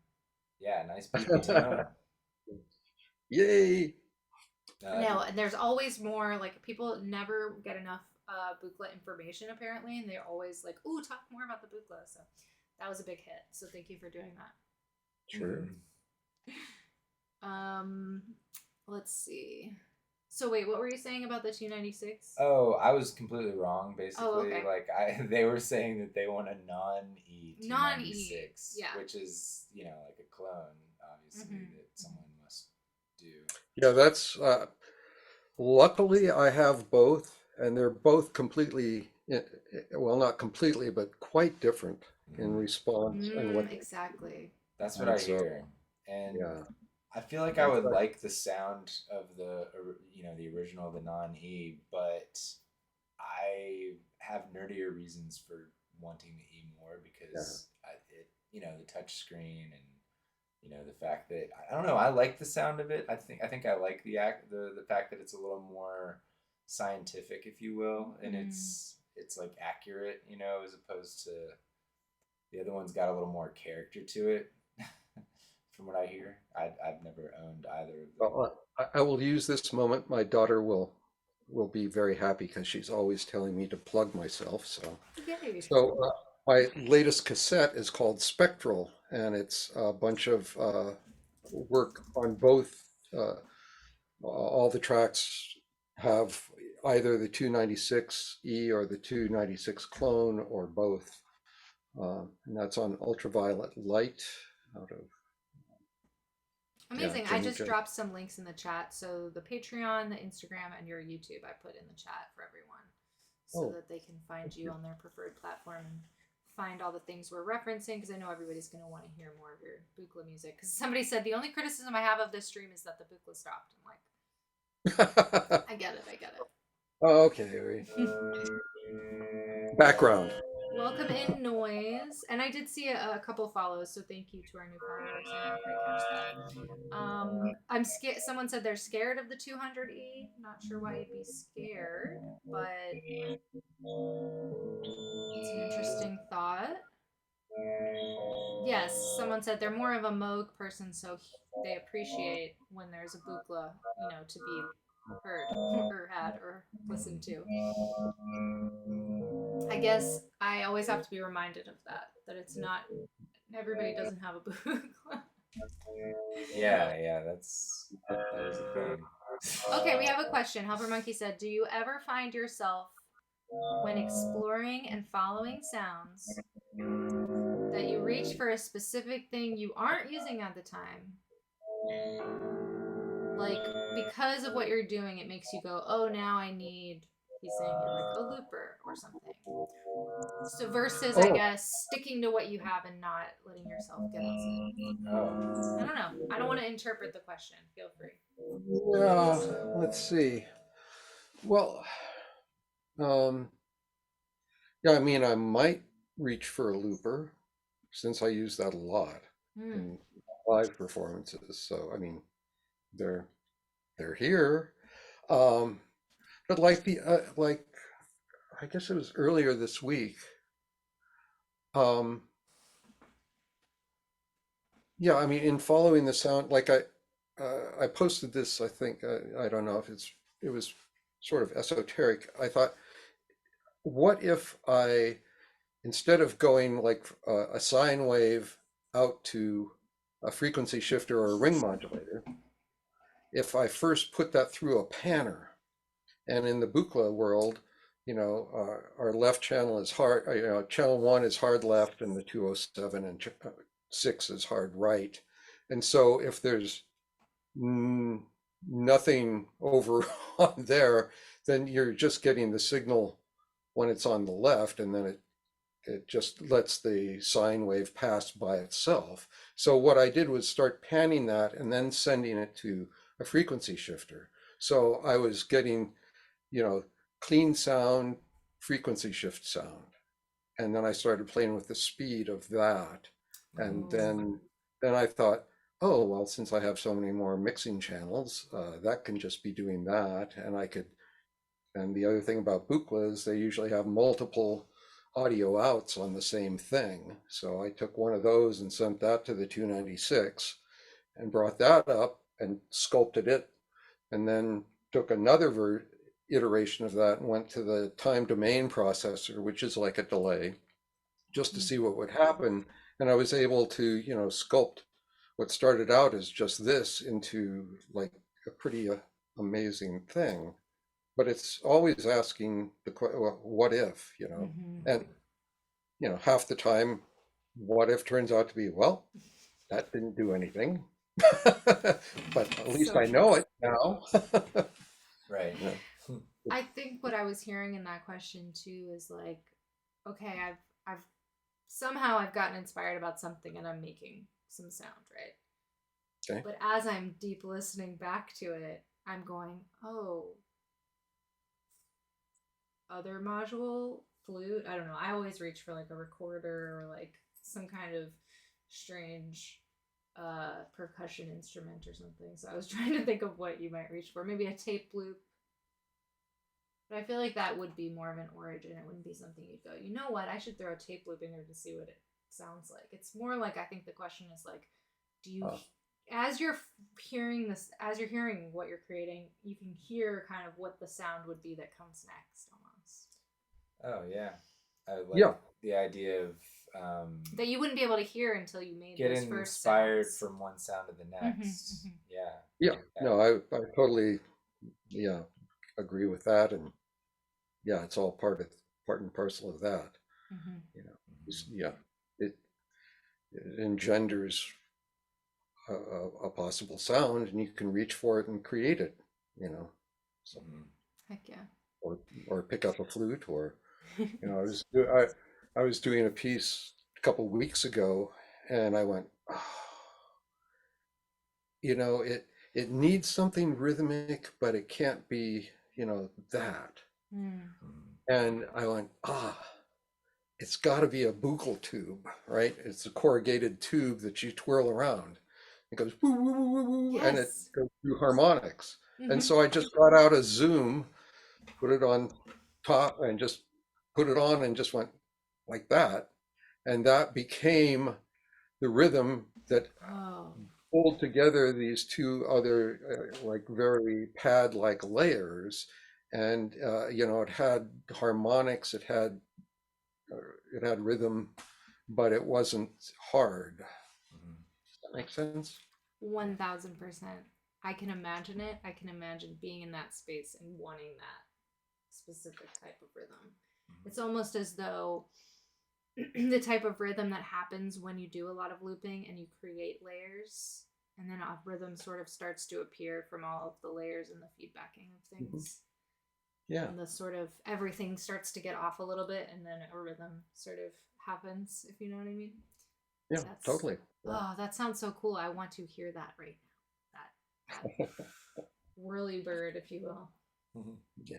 Yeah, nice beefy tone. Yay! No, and there's always more. Like, people never get enough Buchla information, apparently, and they're always like, ooh, talk more about the Buchla. So that was a big hit. So thank you for doing that. Sure. Let's see. So wait, what were you saying about the 296? Oh, I was completely wrong. Basically, okay. like they were saying that they want a non-E 296, yeah. which is like a clone, obviously that someone must do. Yeah, that's luckily I have both, and they're both completely, well, not completely, but quite different in response and what. Exactly. That's what I So, hear, and yeah. I feel like I would like the sound of the the original, the non-E, but I have nerdier reasons for wanting the E more because the touch screen and the fact that I don't know, I like the sound of it. I think I like the fact that it's a little more scientific, if you will, and it's like accurate, as opposed to the other one's got a little more character to it. From what I hear, I've never owned either of them. Well, I will use this moment. My daughter will be very happy because she's always telling me to plug myself. So, Yay. so my latest cassette is called Spectral, and it's a bunch of work on both. All the tracks have either the 296E or the 296 clone or both, and that's on Ultraviolet Light out of. Amazing. Yeah, I just dropped some links in the chat. So the Patreon, the Instagram, and your YouTube I put in the chat for everyone so that they can find you on their preferred platform and find all the things we're referencing, because I know everybody's going to want to hear more of your Buchla music. Because somebody said the only criticism I have of this stream is that the Buchla stopped. I'm like, I get it. Oh, okay. Background. Welcome in, Noise. And I did see a couple follows, so thank you to our new followers. I didn't quite catch that. I'm scared. Someone said they're scared of the 200E. Not sure why you'd be scared, but it's an interesting thought. Yes, someone said they're more of a Moog person, so they appreciate when there's a Buchla, to be heard or had or listened to. I guess I always have to be reminded of that it's not, everybody doesn't have a Buchla. Yeah, that is a thing. Okay, we have a question. Helper Monkey said, do you ever find yourself, when exploring and following sounds, that you reach for a specific thing you aren't using at the time? Like, because of what you're doing, it makes you go, oh, now I need, he's saying here, like a looper or something. So versus, I guess, sticking to what you have and not letting yourself get outside. Oh. I don't know. I don't want to interpret the question. Feel free. Yeah, let's see. Well, yeah, I mean, I might reach for a looper since I use that a lot in live performances. So, I mean, they're here. But like I guess it was earlier this week. Yeah, I mean, in following the sound, like I posted this, I think, I don't know if it was sort of esoteric. I thought, what if I, instead of going like a sine wave out to a frequency shifter or a ring modulator, if I first put that through a panner, and in the Buchla world, our left channel is hard, channel 1 is hard left and the 207 and 6 is hard right. And so if there's nothing over on there, then you're just getting the signal when it's on the left, and then it just lets the sine wave pass by itself. So what I did was start panning that and then sending it to a frequency shifter. So I was getting, you know, clean sound, frequency shift sound. And then I started playing with the speed of that. And Oh. then I thought, oh, well, since I have so many more mixing channels, that can just be doing that. And I could, and the other thing about Buchla is they usually have multiple audio outs on the same thing. So I took one of those and sent that to the 296 and brought that up and sculpted it, and then took another iteration of that and went to the time domain processor, which is like a delay, just to see what would happen. And I was able to, you know, sculpt what started out as just this into like a pretty amazing thing. But it's always asking the question, well, what if, you know? Mm-hmm. And, you know, half the time, what if turns out to be, well, that didn't do anything. But at least So I true. know it now. Right. Yeah. I think what I was hearing in that question too is like, okay, I've somehow I've gotten inspired about something and I'm making some sound, right? Okay. But as I'm deep listening back to it, I'm going, oh, other module, flute. I don't know. I always reach for like a recorder or like some kind of strange percussion instrument or something. So I was trying to think of what you might reach for. Maybe a tape loop. But I feel like that would be more of an origin. It wouldn't be something you'd go, you know what? I should throw a tape loop in there to see what it sounds like. It's more like, I think the question is like, do you, as you're hearing this, as you're hearing what you're creating, you can hear kind of what the sound would be that comes next almost. Oh yeah, I like Yeah. the idea of that you wouldn't be able to hear until you made those getting first inspired sounds. from one sound to the next. Yeah. Yeah. No, I totally, yeah, agree with that. And yeah, it's all part and parcel of that. You know, yeah, it, it engenders a possible sound, and you can reach for it and create it. You know, so Heck yeah. or pick up a flute, or you know, I was doing a piece a couple weeks ago, and I went, oh, you know, it needs something rhythmic, but it can't be, you know, that. And I went, it's got to be a buccal tube, right? It's a corrugated tube that you twirl around. It goes woo, woo, woo, woo, woo, and it goes through harmonics. And so I just got out a Zoom, put it on top, and just put it on and just went like that. And that became the rhythm that pulled together these two other like very pad-like layers. And you know, it had harmonics, it had rhythm, but it wasn't hard. Does that make sense? 1000%. I can imagine it. I can imagine being in that space and wanting that specific type of rhythm. It's almost as though the type of rhythm that happens when you do a lot of looping and you create layers, and then a rhythm sort of starts to appear from all of the layers and the feedbacking of things. Yeah. And the sort of everything starts to get off a little bit, and then a rhythm sort of happens, if you know what I mean. Yeah, totally. Oh, that sounds so cool. I want to hear that right now. That whirly bird, if you will. Yeah.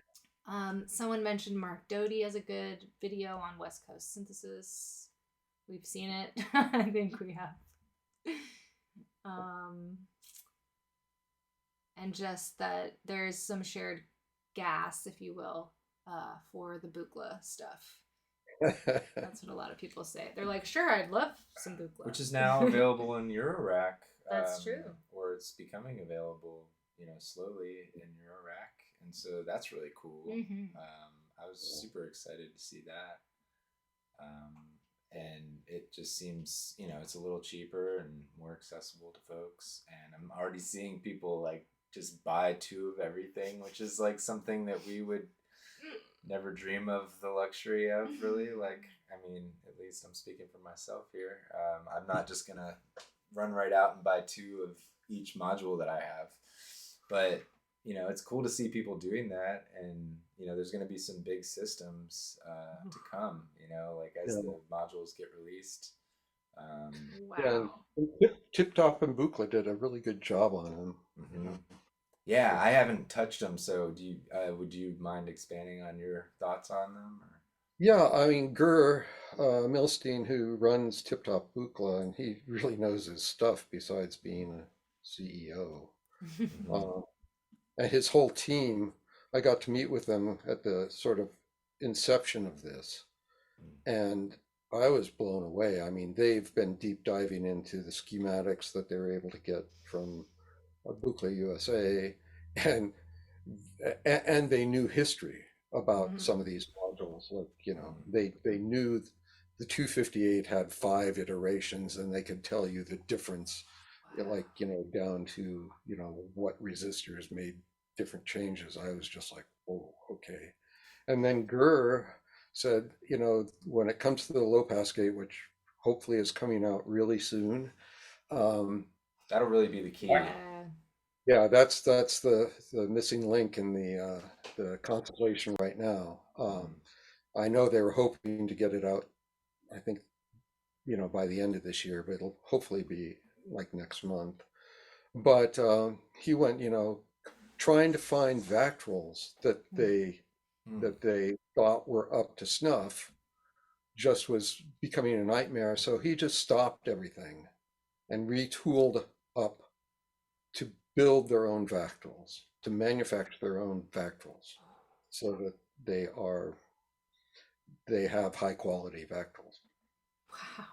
Someone mentioned Mark Doty as a good video on West Coast synthesis. We've seen it. I think we have. And just that there's some shared gas, if you will, for the Buchla stuff. That's what a lot of people say. They're like, sure, I'd love some Buchla. Which is now available in Eurorack. That's true. Or it's becoming available, you know, slowly in Eurorack. And so that's really cool. I was super excited to see that. And it just seems, you know, it's a little cheaper and more accessible to folks. And I'm already seeing people like just buy 2 of everything, which is like something that we would never dream of the luxury of, really. Like, I mean, at least I'm speaking for myself here. I'm not just going to run right out and buy 2 of each module that I have. But, you know, it's cool to see people doing that. And, you know, there's going to be some big systems to come, you know, like as the modules get released. Wow. Yeah, Tip Top and Buchla did a really good job on them. Yeah, I haven't touched them, so do you would you mind expanding on your thoughts on them? Or? Yeah, I mean, Gurr Milstein, who runs Tip Top Buchla, and he really knows his stuff besides being a CEO. Mhm. Uh, and his whole team, I got to meet with them at the sort of inception of this, and I was blown away. I mean, they've been deep diving into the schematics that they were able to get from Buchla USA, and and they knew history about some of these modules. Like, Mhm. they knew the 258 had 5 iterations, and they could tell you the difference, like, down to, what resistors made different changes. I was just like, oh, okay. And then Gurr said, when it comes to the low pass gate, which hopefully is coming out really soon, um, That'll really be the key. Yeah. yeah, that's the missing link in the constellation right now. Mhm. I know they were hoping to get it out, I think, by the end of this year, but it'll hopefully be like next month. But he went, trying to find Vactrals Mhm. that they thought were up to snuff just was becoming a nightmare. So he just stopped everything and retooled up to build their own Vactrals, to manufacture their own Vactrals, so that they have high quality Vactrals. Wow.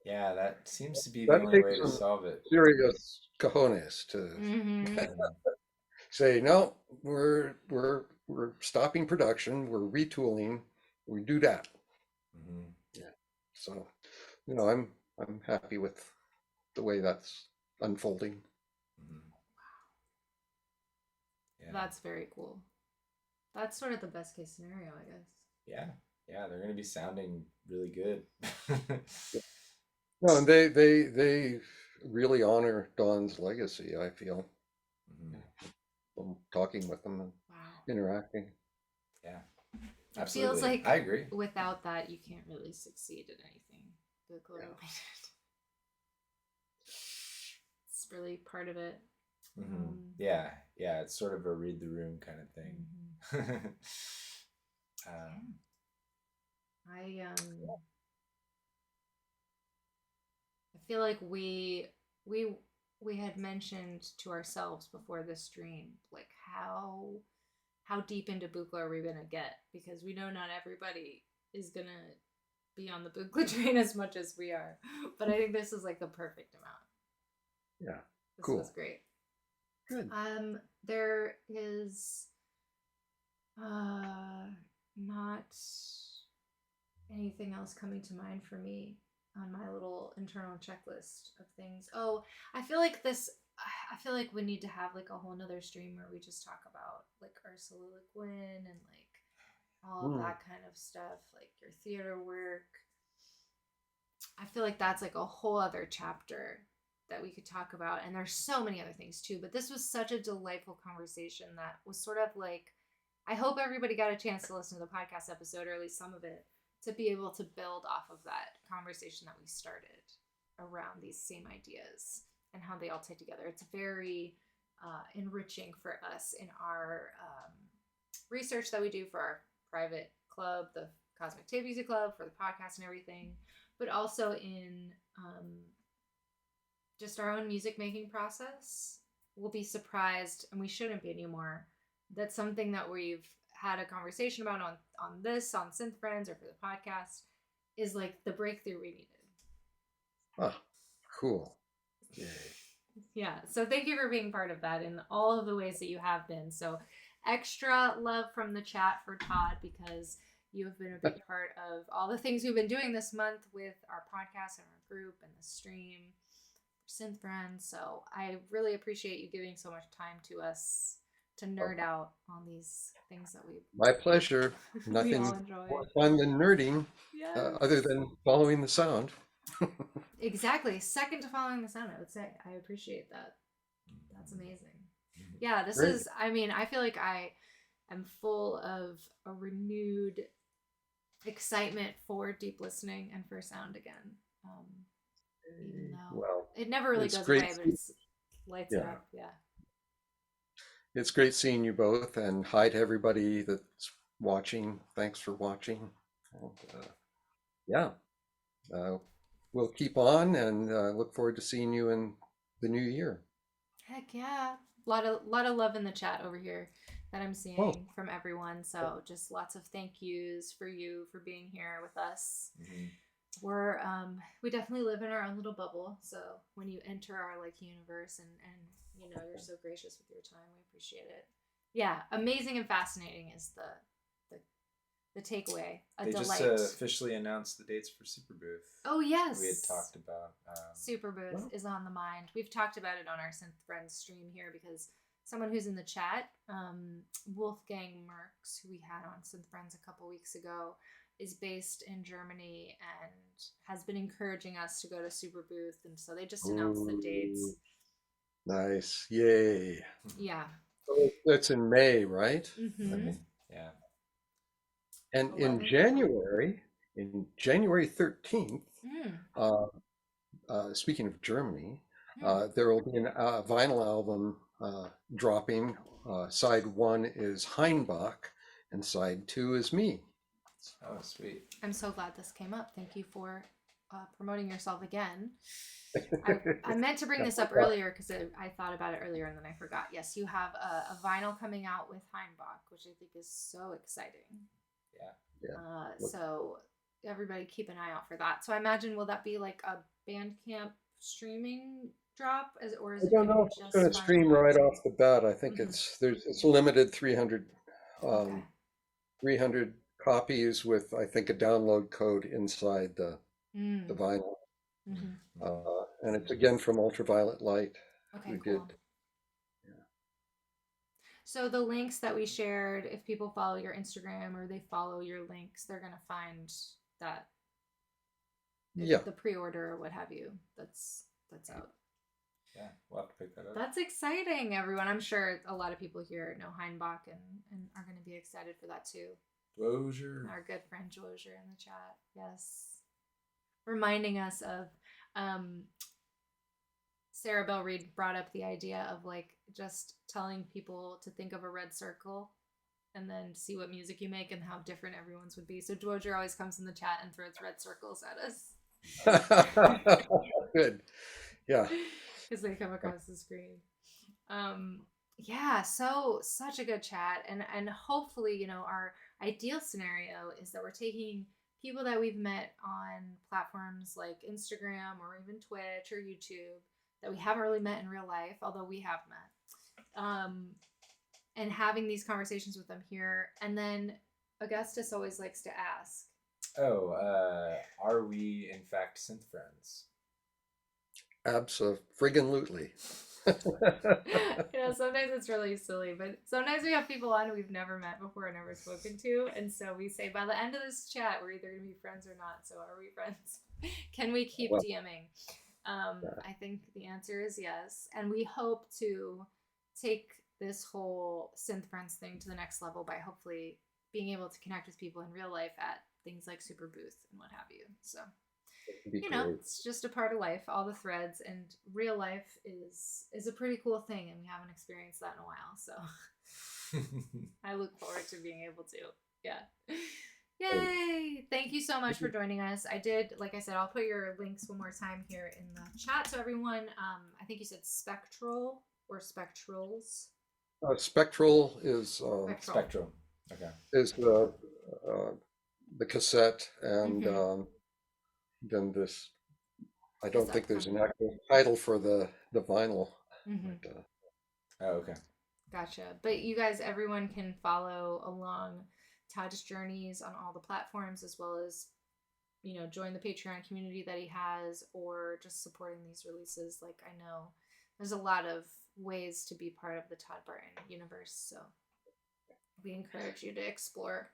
Yeah, that seems to be the That only takes way to some solve it. serious cojones to Mm-hmm. Mhm. say, no, we're stopping production, we're retooling, we do that. Mhm. Yeah. So, I'm happy with the way that's unfolding. Mhm. Yeah. That's very cool. That's sort of the best case scenario, I guess. Yeah. Yeah, they're going to be sounding really good. No, and they really honor Don's legacy, I feel, Mhm. from talking with them and Wow. interacting. Yeah, It feels absolutely. I like agree. without that, you can't really succeed at anything. The Yeah. global It's really part of it. Yeah, yeah, it's sort of a read the room kind of Mhm. thing. um, I I feel like we we had mentioned to ourselves before this stream like how deep into Buchla are we gonna get, because we know not everybody is gonna be on the Buchla train as much as we are, but I think this is like the perfect amount. Yeah. This was Cool. great. Good. There is not anything else coming to mind for me on my little internal checklist of things. Oh, I feel like this. I feel like we need to have like a whole nother stream where we just talk about like Ursula Le Guin and like all of Mm. that kind of stuff, like your theater work. I feel like that's like a whole other chapter that we could talk about. And there's so many other things too. But this was such a delightful conversation that was sort of like, I hope everybody got a chance to listen to the podcast episode, or at least some of it, to be able to build off of that conversation that we started around these same ideas and how they all tie together. It's very enriching for us in our research that we do for our private club, the Cosmic Tape Music Club, for the podcast and everything, but also in just our own music making process. We'll be surprised, and we shouldn't be anymore, that something that we've had a conversation about on this, on Synth Friends, or for the podcast, is like the breakthrough we needed. Ah, cool. Yay. Yeah. So thank you for being part of that in all of the ways that you have been. So extra love from the chat for Todd, because you have been a big part of all the things we've been doing this month with our podcast and our group and the stream, Synth Friends. So I really appreciate you giving so much time to us to nerd out on these things that My pleasure. we all Nothing more enjoy. fun than nerding, Yes. other than following the sound. Exactly. Second to following the sound, I would say. I appreciate that. That's amazing. Yeah, this Great. is, I mean, I feel like I am full of a renewed excitement for deep listening and for sound again. Even though Well, it never really it's goes great. away, but it's lights it Yeah. up. Yeah. It's great seeing you both, and hi to everybody that's watching. Thanks for watching. And, yeah, uh, we'll keep on and look forward to seeing you in the new year. Heck yeah. Lot of love in the chat over here that I'm Oh, seeing from everyone. So just lots of thank yous for you for being here with us. Mm-hmm. We definitely live in our own little bubble. So when you enter our like universe and you know you're so gracious with your time, we appreciate it. Yeah, amazing and fascinating is the takeaway. A They delight. just officially announced the dates for Super Booth. Oh yes, We had talked about. Super Booth well, is on the mind. We've talked about it on our Synth Friends stream here because someone who's in the chat, Wolfgang Merks, who we had on Synth Friends a couple weeks ago, is based in Germany and has been encouraging us to go to Super Booth, and so they just announced the dates. ooh, nice. Yay. Yeah. So that's in May, right? Mm-hmm. Yeah. And 11th. in January 13th, Mm. speaking of Germany, Mm. there will be a vinyl album dropping. Side one is Heinbach, and side two is me. Oh, sweet. I'm so glad this came up. Thank you for promoting yourself again. I meant to bring this up earlier because I thought about it earlier and then I forgot. Yes, you have a vinyl coming out with Heinbach, which I think is so exciting. Yeah. So everybody keep an eye out for that. So I imagine, will that be like a Bandcamp streaming drop, or is I it don't going know to if be it's just going to vinyl? stream right off the bat. I think Mhm. it's limited 300 Okay. 300 copies with I think a download code inside the Mm. vinyl. Mhm. And it's again from Ultraviolet Light, Okay, who cool. did. So the links that we shared, if people follow your Instagram or they follow your links, they're gonna find that Yeah. the pre-order or what have you. That's out. Yeah, we'll have to pick that up. That's exciting, everyone. I'm sure a lot of people here know Heinbach and are going to be excited for that too. Dozier. Our good friend Dozier in the chat. Yes. Reminding us of Sarah Bell Reed brought up the idea of like just telling people to think of a red circle and then see what music you make and how different everyone's would be. So Dozier always comes in the chat and throws red circles at us. Good. Yeah. Because they come across the screen. Yeah, so such a good chat. And hopefully, you know, our ideal scenario is that we're taking people that we've met on platforms like Instagram or even Twitch or YouTube that we haven't really met in real life, although we have met. And having these conversations with them here. And then Augustus always likes to ask. Oh, are we in fact synth friends? Abso-friggin-lutely. You know, sometimes it's really silly, but sometimes we have people on we've never met before and never spoken to, and so we say by the end of this chat we're either gonna be friends or not. So are we friends? Can we keep Well, DMing? I think the answer is yes, and we hope to take this whole synth friends thing to the next level by hopefully being able to connect with people in real life at things like Super Booth and what have you. So you know, it's just a part of life, all the threads, and real life is a pretty cool thing, and we haven't experienced that in a while, so I look forward to being able to. Yeah. Yay! Thank you so much for joining us. I did, like I said, I'll put your links one more time here in the chat. So everyone, I think you said Spectral or Spectrals. Spectral is Spectrum. Okay. is the cassette, and then this. I don't think there's an actual title for the vinyl. But, Oh, okay. Gotcha. But you guys, everyone can follow along Todd's journeys on all the platforms, as well as, you know, join the Patreon community that he has, or just supporting these releases. Like, I know there's a lot of ways to be part of the Todd Barton universe, so we encourage you to explore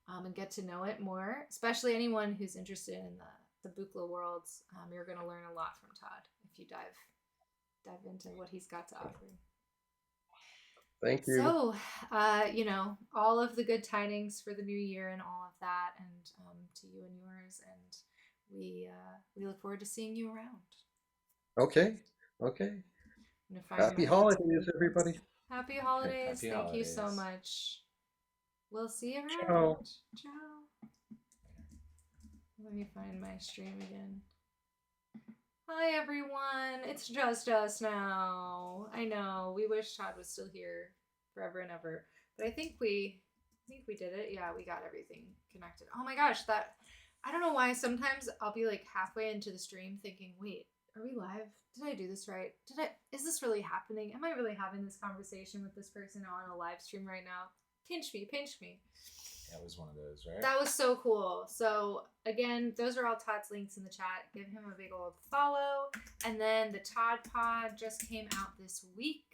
and get to know it more, especially anyone who's interested in the Buchla worlds. You're going to learn a lot from Todd if you dive into what he's got to offer. Thank you. So, you know, all of the good tidings for the new year and all of that, and to you and yours, and we look forward to seeing you around. Okay. Happy holidays, everybody. Happy holidays. Happy Thank you so holidays. much. We'll see you around. Ciao. Ciao. Let me find my stream again. Hi everyone. It's just us now. I know. We wish Todd was still here forever and ever. But I think we did it. Yeah, we got everything connected. Oh my gosh, I don't know why sometimes I'll be like halfway into the stream thinking, wait, are we live? Did I do this right? Is this really happening? Am I really having this conversation with this person on a live stream right now? Pinch me, pinch me. That was one of those, right? That was so cool. So again, those are all Todd's links in the chat. Give him a big old follow. And then the Todd Pod just came out this week.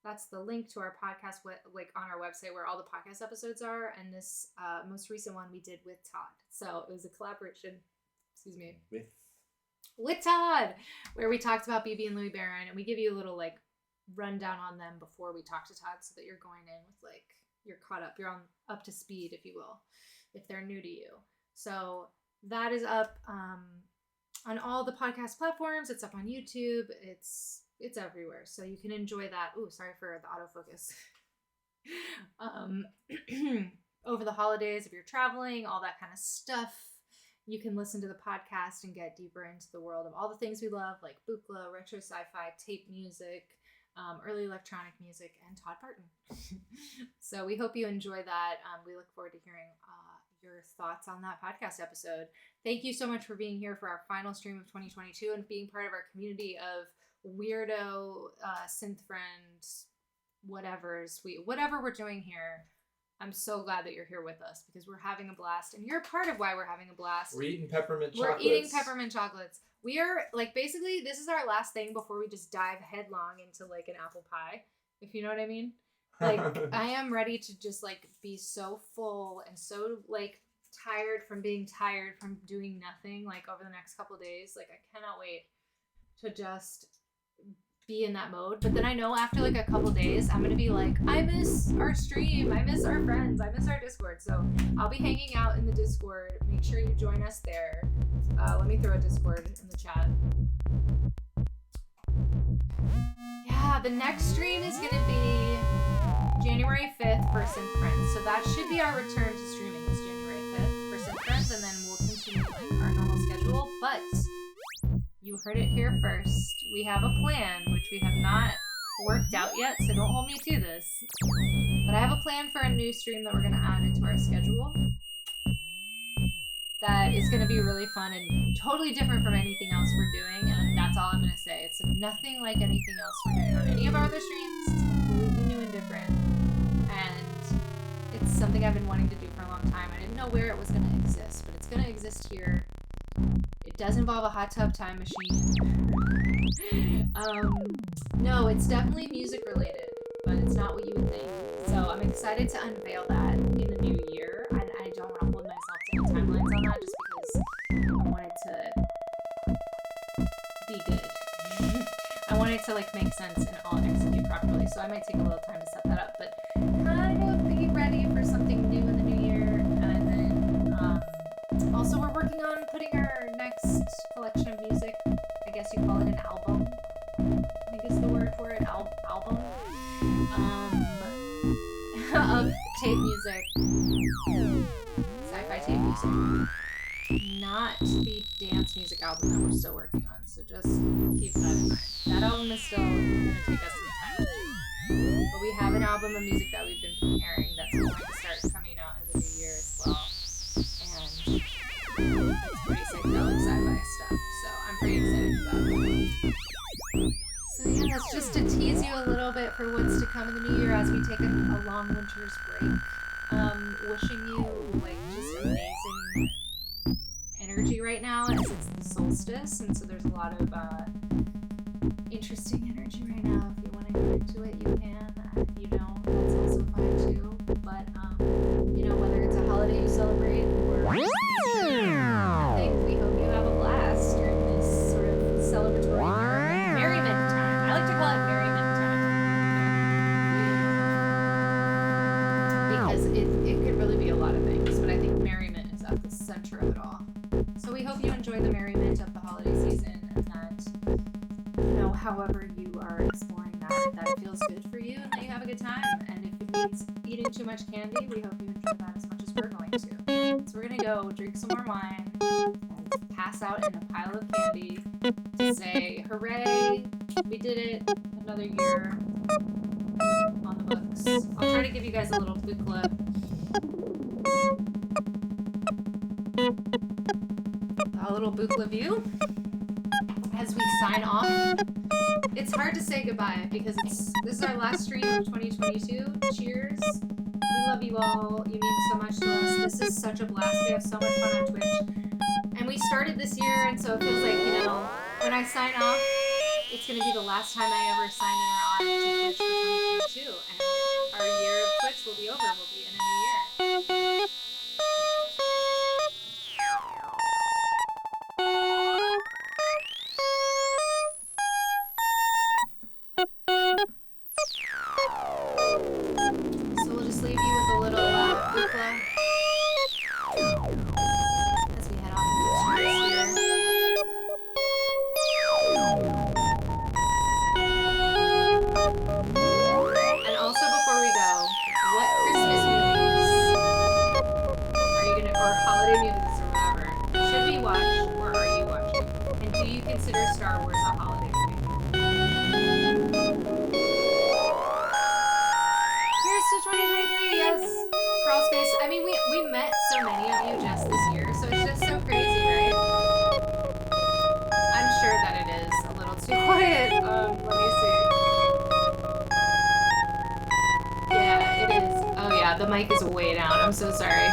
That's the link to our podcast, like on our website where all the podcast episodes are. And this most recent one we did with Todd. So it was a collaboration, excuse me, with Todd, where we talked about BB and Louis Barron. And we give you a little like rundown on them before we talk to Todd so that you're going in with like, you're caught up, you're up to speed, if you will, if they're new to you. So that is up on all the podcast platforms. It's up on YouTube. It's everywhere. So you can enjoy that. Ooh, sorry for the autofocus. Over the holidays, if you're traveling, all that kind of stuff, you can listen to the podcast and get deeper into the world of all the things we love, like Buchla, retro sci-fi, tape music, early electronic music, and Todd Barton. So we hope you enjoy that. We look forward to hearing your thoughts on that podcast episode. Thank you so much for being here for our final stream of 2022 and being part of our community of weirdo synth friends, whatever we're doing here. I'm so glad that you're here with us because we're having a blast, and you're part of why we're having a blast. We're eating peppermint chocolates. We're eating peppermint chocolates. We are, like, basically, this is our last thing before we just dive headlong into, like, an apple pie, if you know what I mean. Like, I am ready to just, like, be so full and so, like, tired from being tired from doing nothing, like, over the next couple days. Like, I cannot wait to just be in that mode. But then I know after, like, a couple days, I'm gonna be like, I miss our stream, I miss our friends, I miss our Discord. So I'll be hanging out in the Discord. Make sure you join us there. Let me throw a Discord in the chat. Yeah, the next stream is gonna be January 5th for Synth Friends. So that should be our return to streaming, is January 5th for Synth Friends, and then we'll continue like our normal schedule. But you heard it here first. We have a plan, which we have not worked out yet, so don't hold me to this. But I have a plan for a new stream that we're gonna add into our schedule. That is going to be really fun and totally different from anything else we're doing, and that's all I'm going to say. It's nothing like anything else we're doing on any of our other streams. It's completely new and different, and it's something I've been wanting to do for a long time. I didn't know where it was going to exist, but it's going to exist here. It does involve a hot tub time machine. No, it's definitely music related, but it's not what you would think. So I'm excited to unveil that in the new year, and I don't want to hold myself to any timelines on that just because I want it to be good. I want it to like make sense and all execute properly, so I might take a little time to set that up, but kind of be ready for something new in the new year. And then also we're working on putting our next collection of music, I guess you call it an album, I think is the word for it, album, of tape music, sci-fi tape music, not the dance music album that we're still working on, so just keep that in mind. That album is still going to take us some time to do, but we have an album of music that we've been preparing that's going to start coming out in the new year as well, and it's pretty psychedelic sci-fi stuff, so I'm pretty excited for that. So yeah, that's just to tease you a little bit for what's to come in the new year as we take a long winter's break. Wishing you like just amazing energy right now as it's the solstice, and so there's a lot of interesting energy right now. If you want to go into it, you can. If you don't, that's also fine too. But you know, whether it's a holiday you celebrate or I think we hope you have a blast during this sort of celebratory merriment time. I like to call it merriment time because it could really be a lot of things, but I think merriment is at the center of it all. So we hope you enjoy the merriment of the holiday season, and that, you know, however you are exploring that, that feels good for you, and that you have a good that as much as we're going to. So we're gonna go drink some more wine, pass out in a pile of candy to say, hooray, we did it, another year on the books. I'll try to give you guys a little Buchla. A little Buchla view as we sign off. It's hard to say goodbye because this is our last stream of 2022. Cheers. We love you all. You mean so much to us. This is such a blast. We have so much fun on Twitch. And we started this year, and so it feels like, you know, when I sign off, it's going to be the last time I ever sign in or on to Twitch for 2022. And our year of Twitch will be over. We'll be in a new year. So we'll just leave you with a little Buchla as we head off into the streets here. And also before we go, what Christmas movies are you gonna, or holiday movies or whatever, should we watch or are you watching? And do you consider Star Wars a holiday movie? Here's to 2023, yes! Crawl space. I mean, we met so many of you just this year, so it's just so crazy, right? I'm sure that it is a little too quiet. Let me see. Yeah, it is. Oh yeah, the mic is way down. I'm so sorry.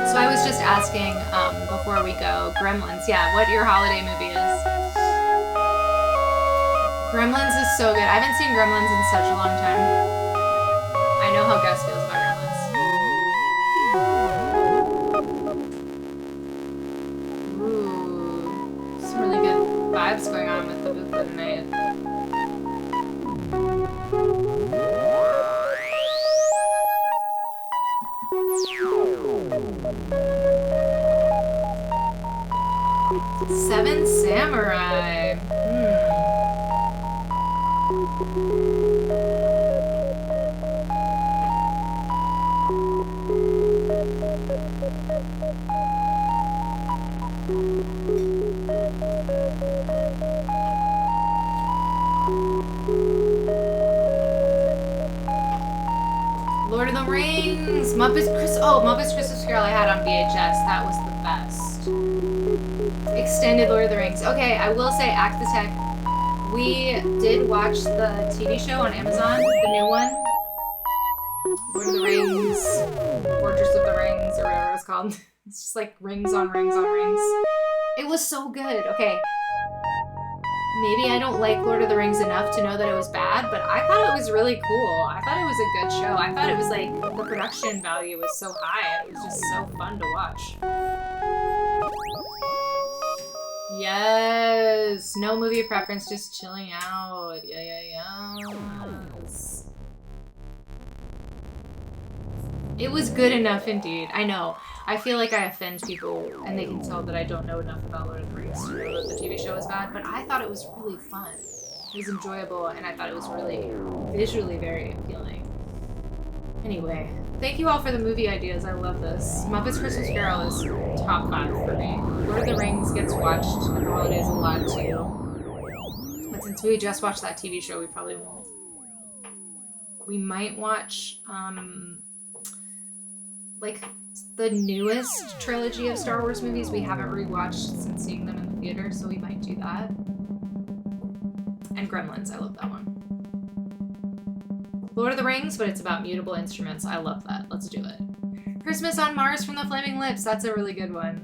So I was just asking before we go, Gremlins, yeah, what your holiday movie is. Gremlins is so good. I haven't seen Gremlins in such a long time. I know how Gus feels about Gremlins. Ooh, some really good vibes going on with the Bucha tonight. Seven Samurai. Lord of the Rings, Muppets Christmas Carol I had on VHS. That was the best. Extended Lord of the Rings. Okay, I will say, Act the Tech. We did watch the TV show on Amazon, the new one. Lord of the Rings, Fortress of the Rings, or whatever it was called. It's just like rings on rings on rings. It was so good. Okay. Maybe I don't like Lord of the Rings enough to know that it was bad, but I thought it was really cool. I thought it was a good show. I thought it was like, the production value was so high. It was just so fun to watch. Yes! No movie preference, just chilling out. Yes. It was good enough indeed. I know. I feel like I offend people, and they can tell that I don't know enough about Lord of the Rings to know that the TV show was bad, but I thought it was really fun. It was enjoyable, and I thought it was really visually very appealing. Anyway, thank you all for the movie ideas. I love this. Muppets Christmas Carol is top 5 for me. Lord of the Rings gets watched at the holidays a lot too. But since we just watched that TV show, we probably won't. We might watch, like, the newest trilogy of Star Wars movies. We haven't rewatched since seeing them in the theater, so we might do that. And Gremlins, I love that one. Lord of the Rings, but it's about mutable instruments. I love that. Let's do it. Christmas on Mars from the Flaming Lips. That's a really good one.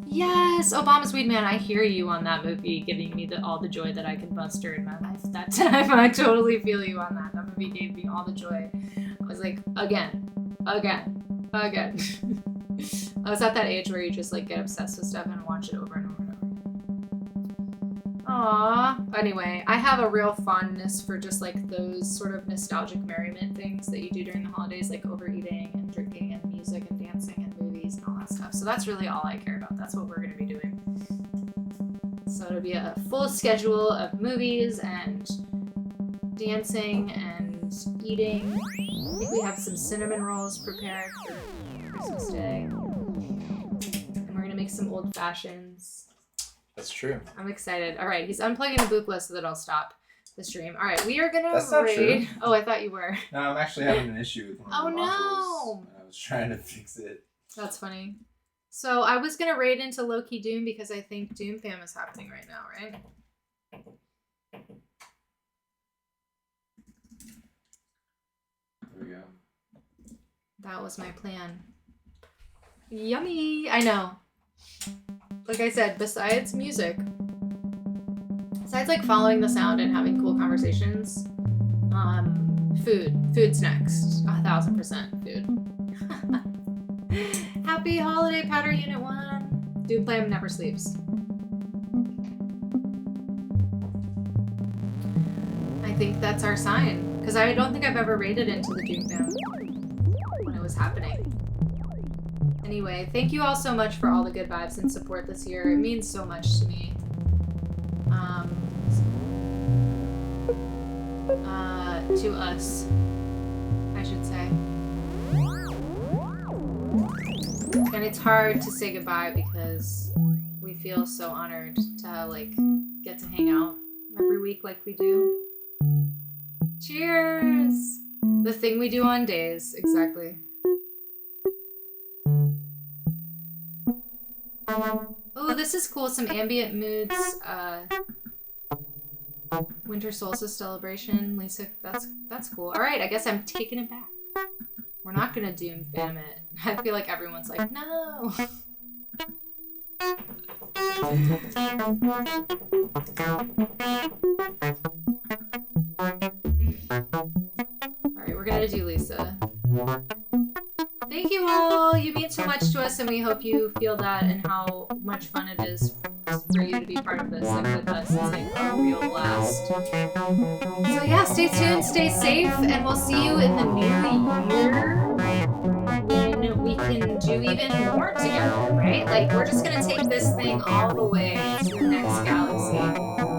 Yes, Obama's Weed Man. I hear you on that movie, giving me all the joy that I can muster in my life that time. I totally feel you on that. That movie gave me all the joy. I was like, again. I was at that age where you just like get obsessed with stuff and watch it over and over and over. Aww. Anyway, I have a real fondness for just like those sort of nostalgic merriment things that you do during the holidays, like overeating and drinking and music and dancing and movies. that's really all I care about. That's what we're going to be doing. So it'll be a full schedule of movies and dancing and eating. I think we have some cinnamon rolls prepared for Christmas Day. And we're going to make some old fashions. That's true. I'm excited. All right, he's unplugging the Buchla so that I'll stop the stream. All right, we are going to That's not true. Oh, I thought you were. No, I'm actually having an issue with one of the modules. No! I was trying to fix it. That's funny. So I was going to raid into Low-Key Doom because I think Doom Fam is happening right now, right? There we go. That was my plan. Yummy! I know. Like I said, besides music, besides like following the sound and having cool conversations, food's next. 1000% food. Happy holiday, Powder Unit 1. Doom Fam never sleeps. I think that's our sign, because I don't think I've ever raided into the Doom Fam when it was happening. Anyway, thank you all so much for all the good vibes and support this year. It means so much to me. To us, I should say. And it's hard to say goodbye because we feel so honored to like get to hang out every week like we do. Cheers! The thing we do on days, exactly. Oh, this is cool. Some ambient moods. Winter solstice celebration. Lisa, that's cool. All right, I guess I'm taking it back. We're not gonna Doom Fam it. I feel like everyone's like, no. Alright, we're gonna do Lisa. Thank you all! You mean so much to us, and we hope you feel that and how much fun it is for you to be part of this and with us. It's like a real blast. So yeah, stay tuned, stay safe, and we'll see you in the new year when we can do even more together, right? Like, we're just gonna take this thing all the way to the next galaxy.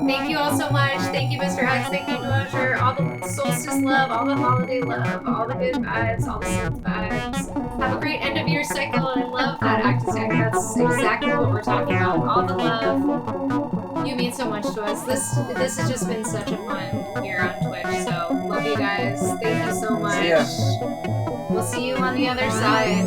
Thank you all so much. Thank you, Mr. X. Thank you, Roger. All the solstice love, all the holiday love, all the good vibes, all the synth vibes. Have a great end of year cycle. I love that Actitech. That's exactly what we're talking about. All the love. You mean so much to us. This has just been such a fun year on Twitch. So love you guys. Thank you so much. See ya. We'll see you on the other side.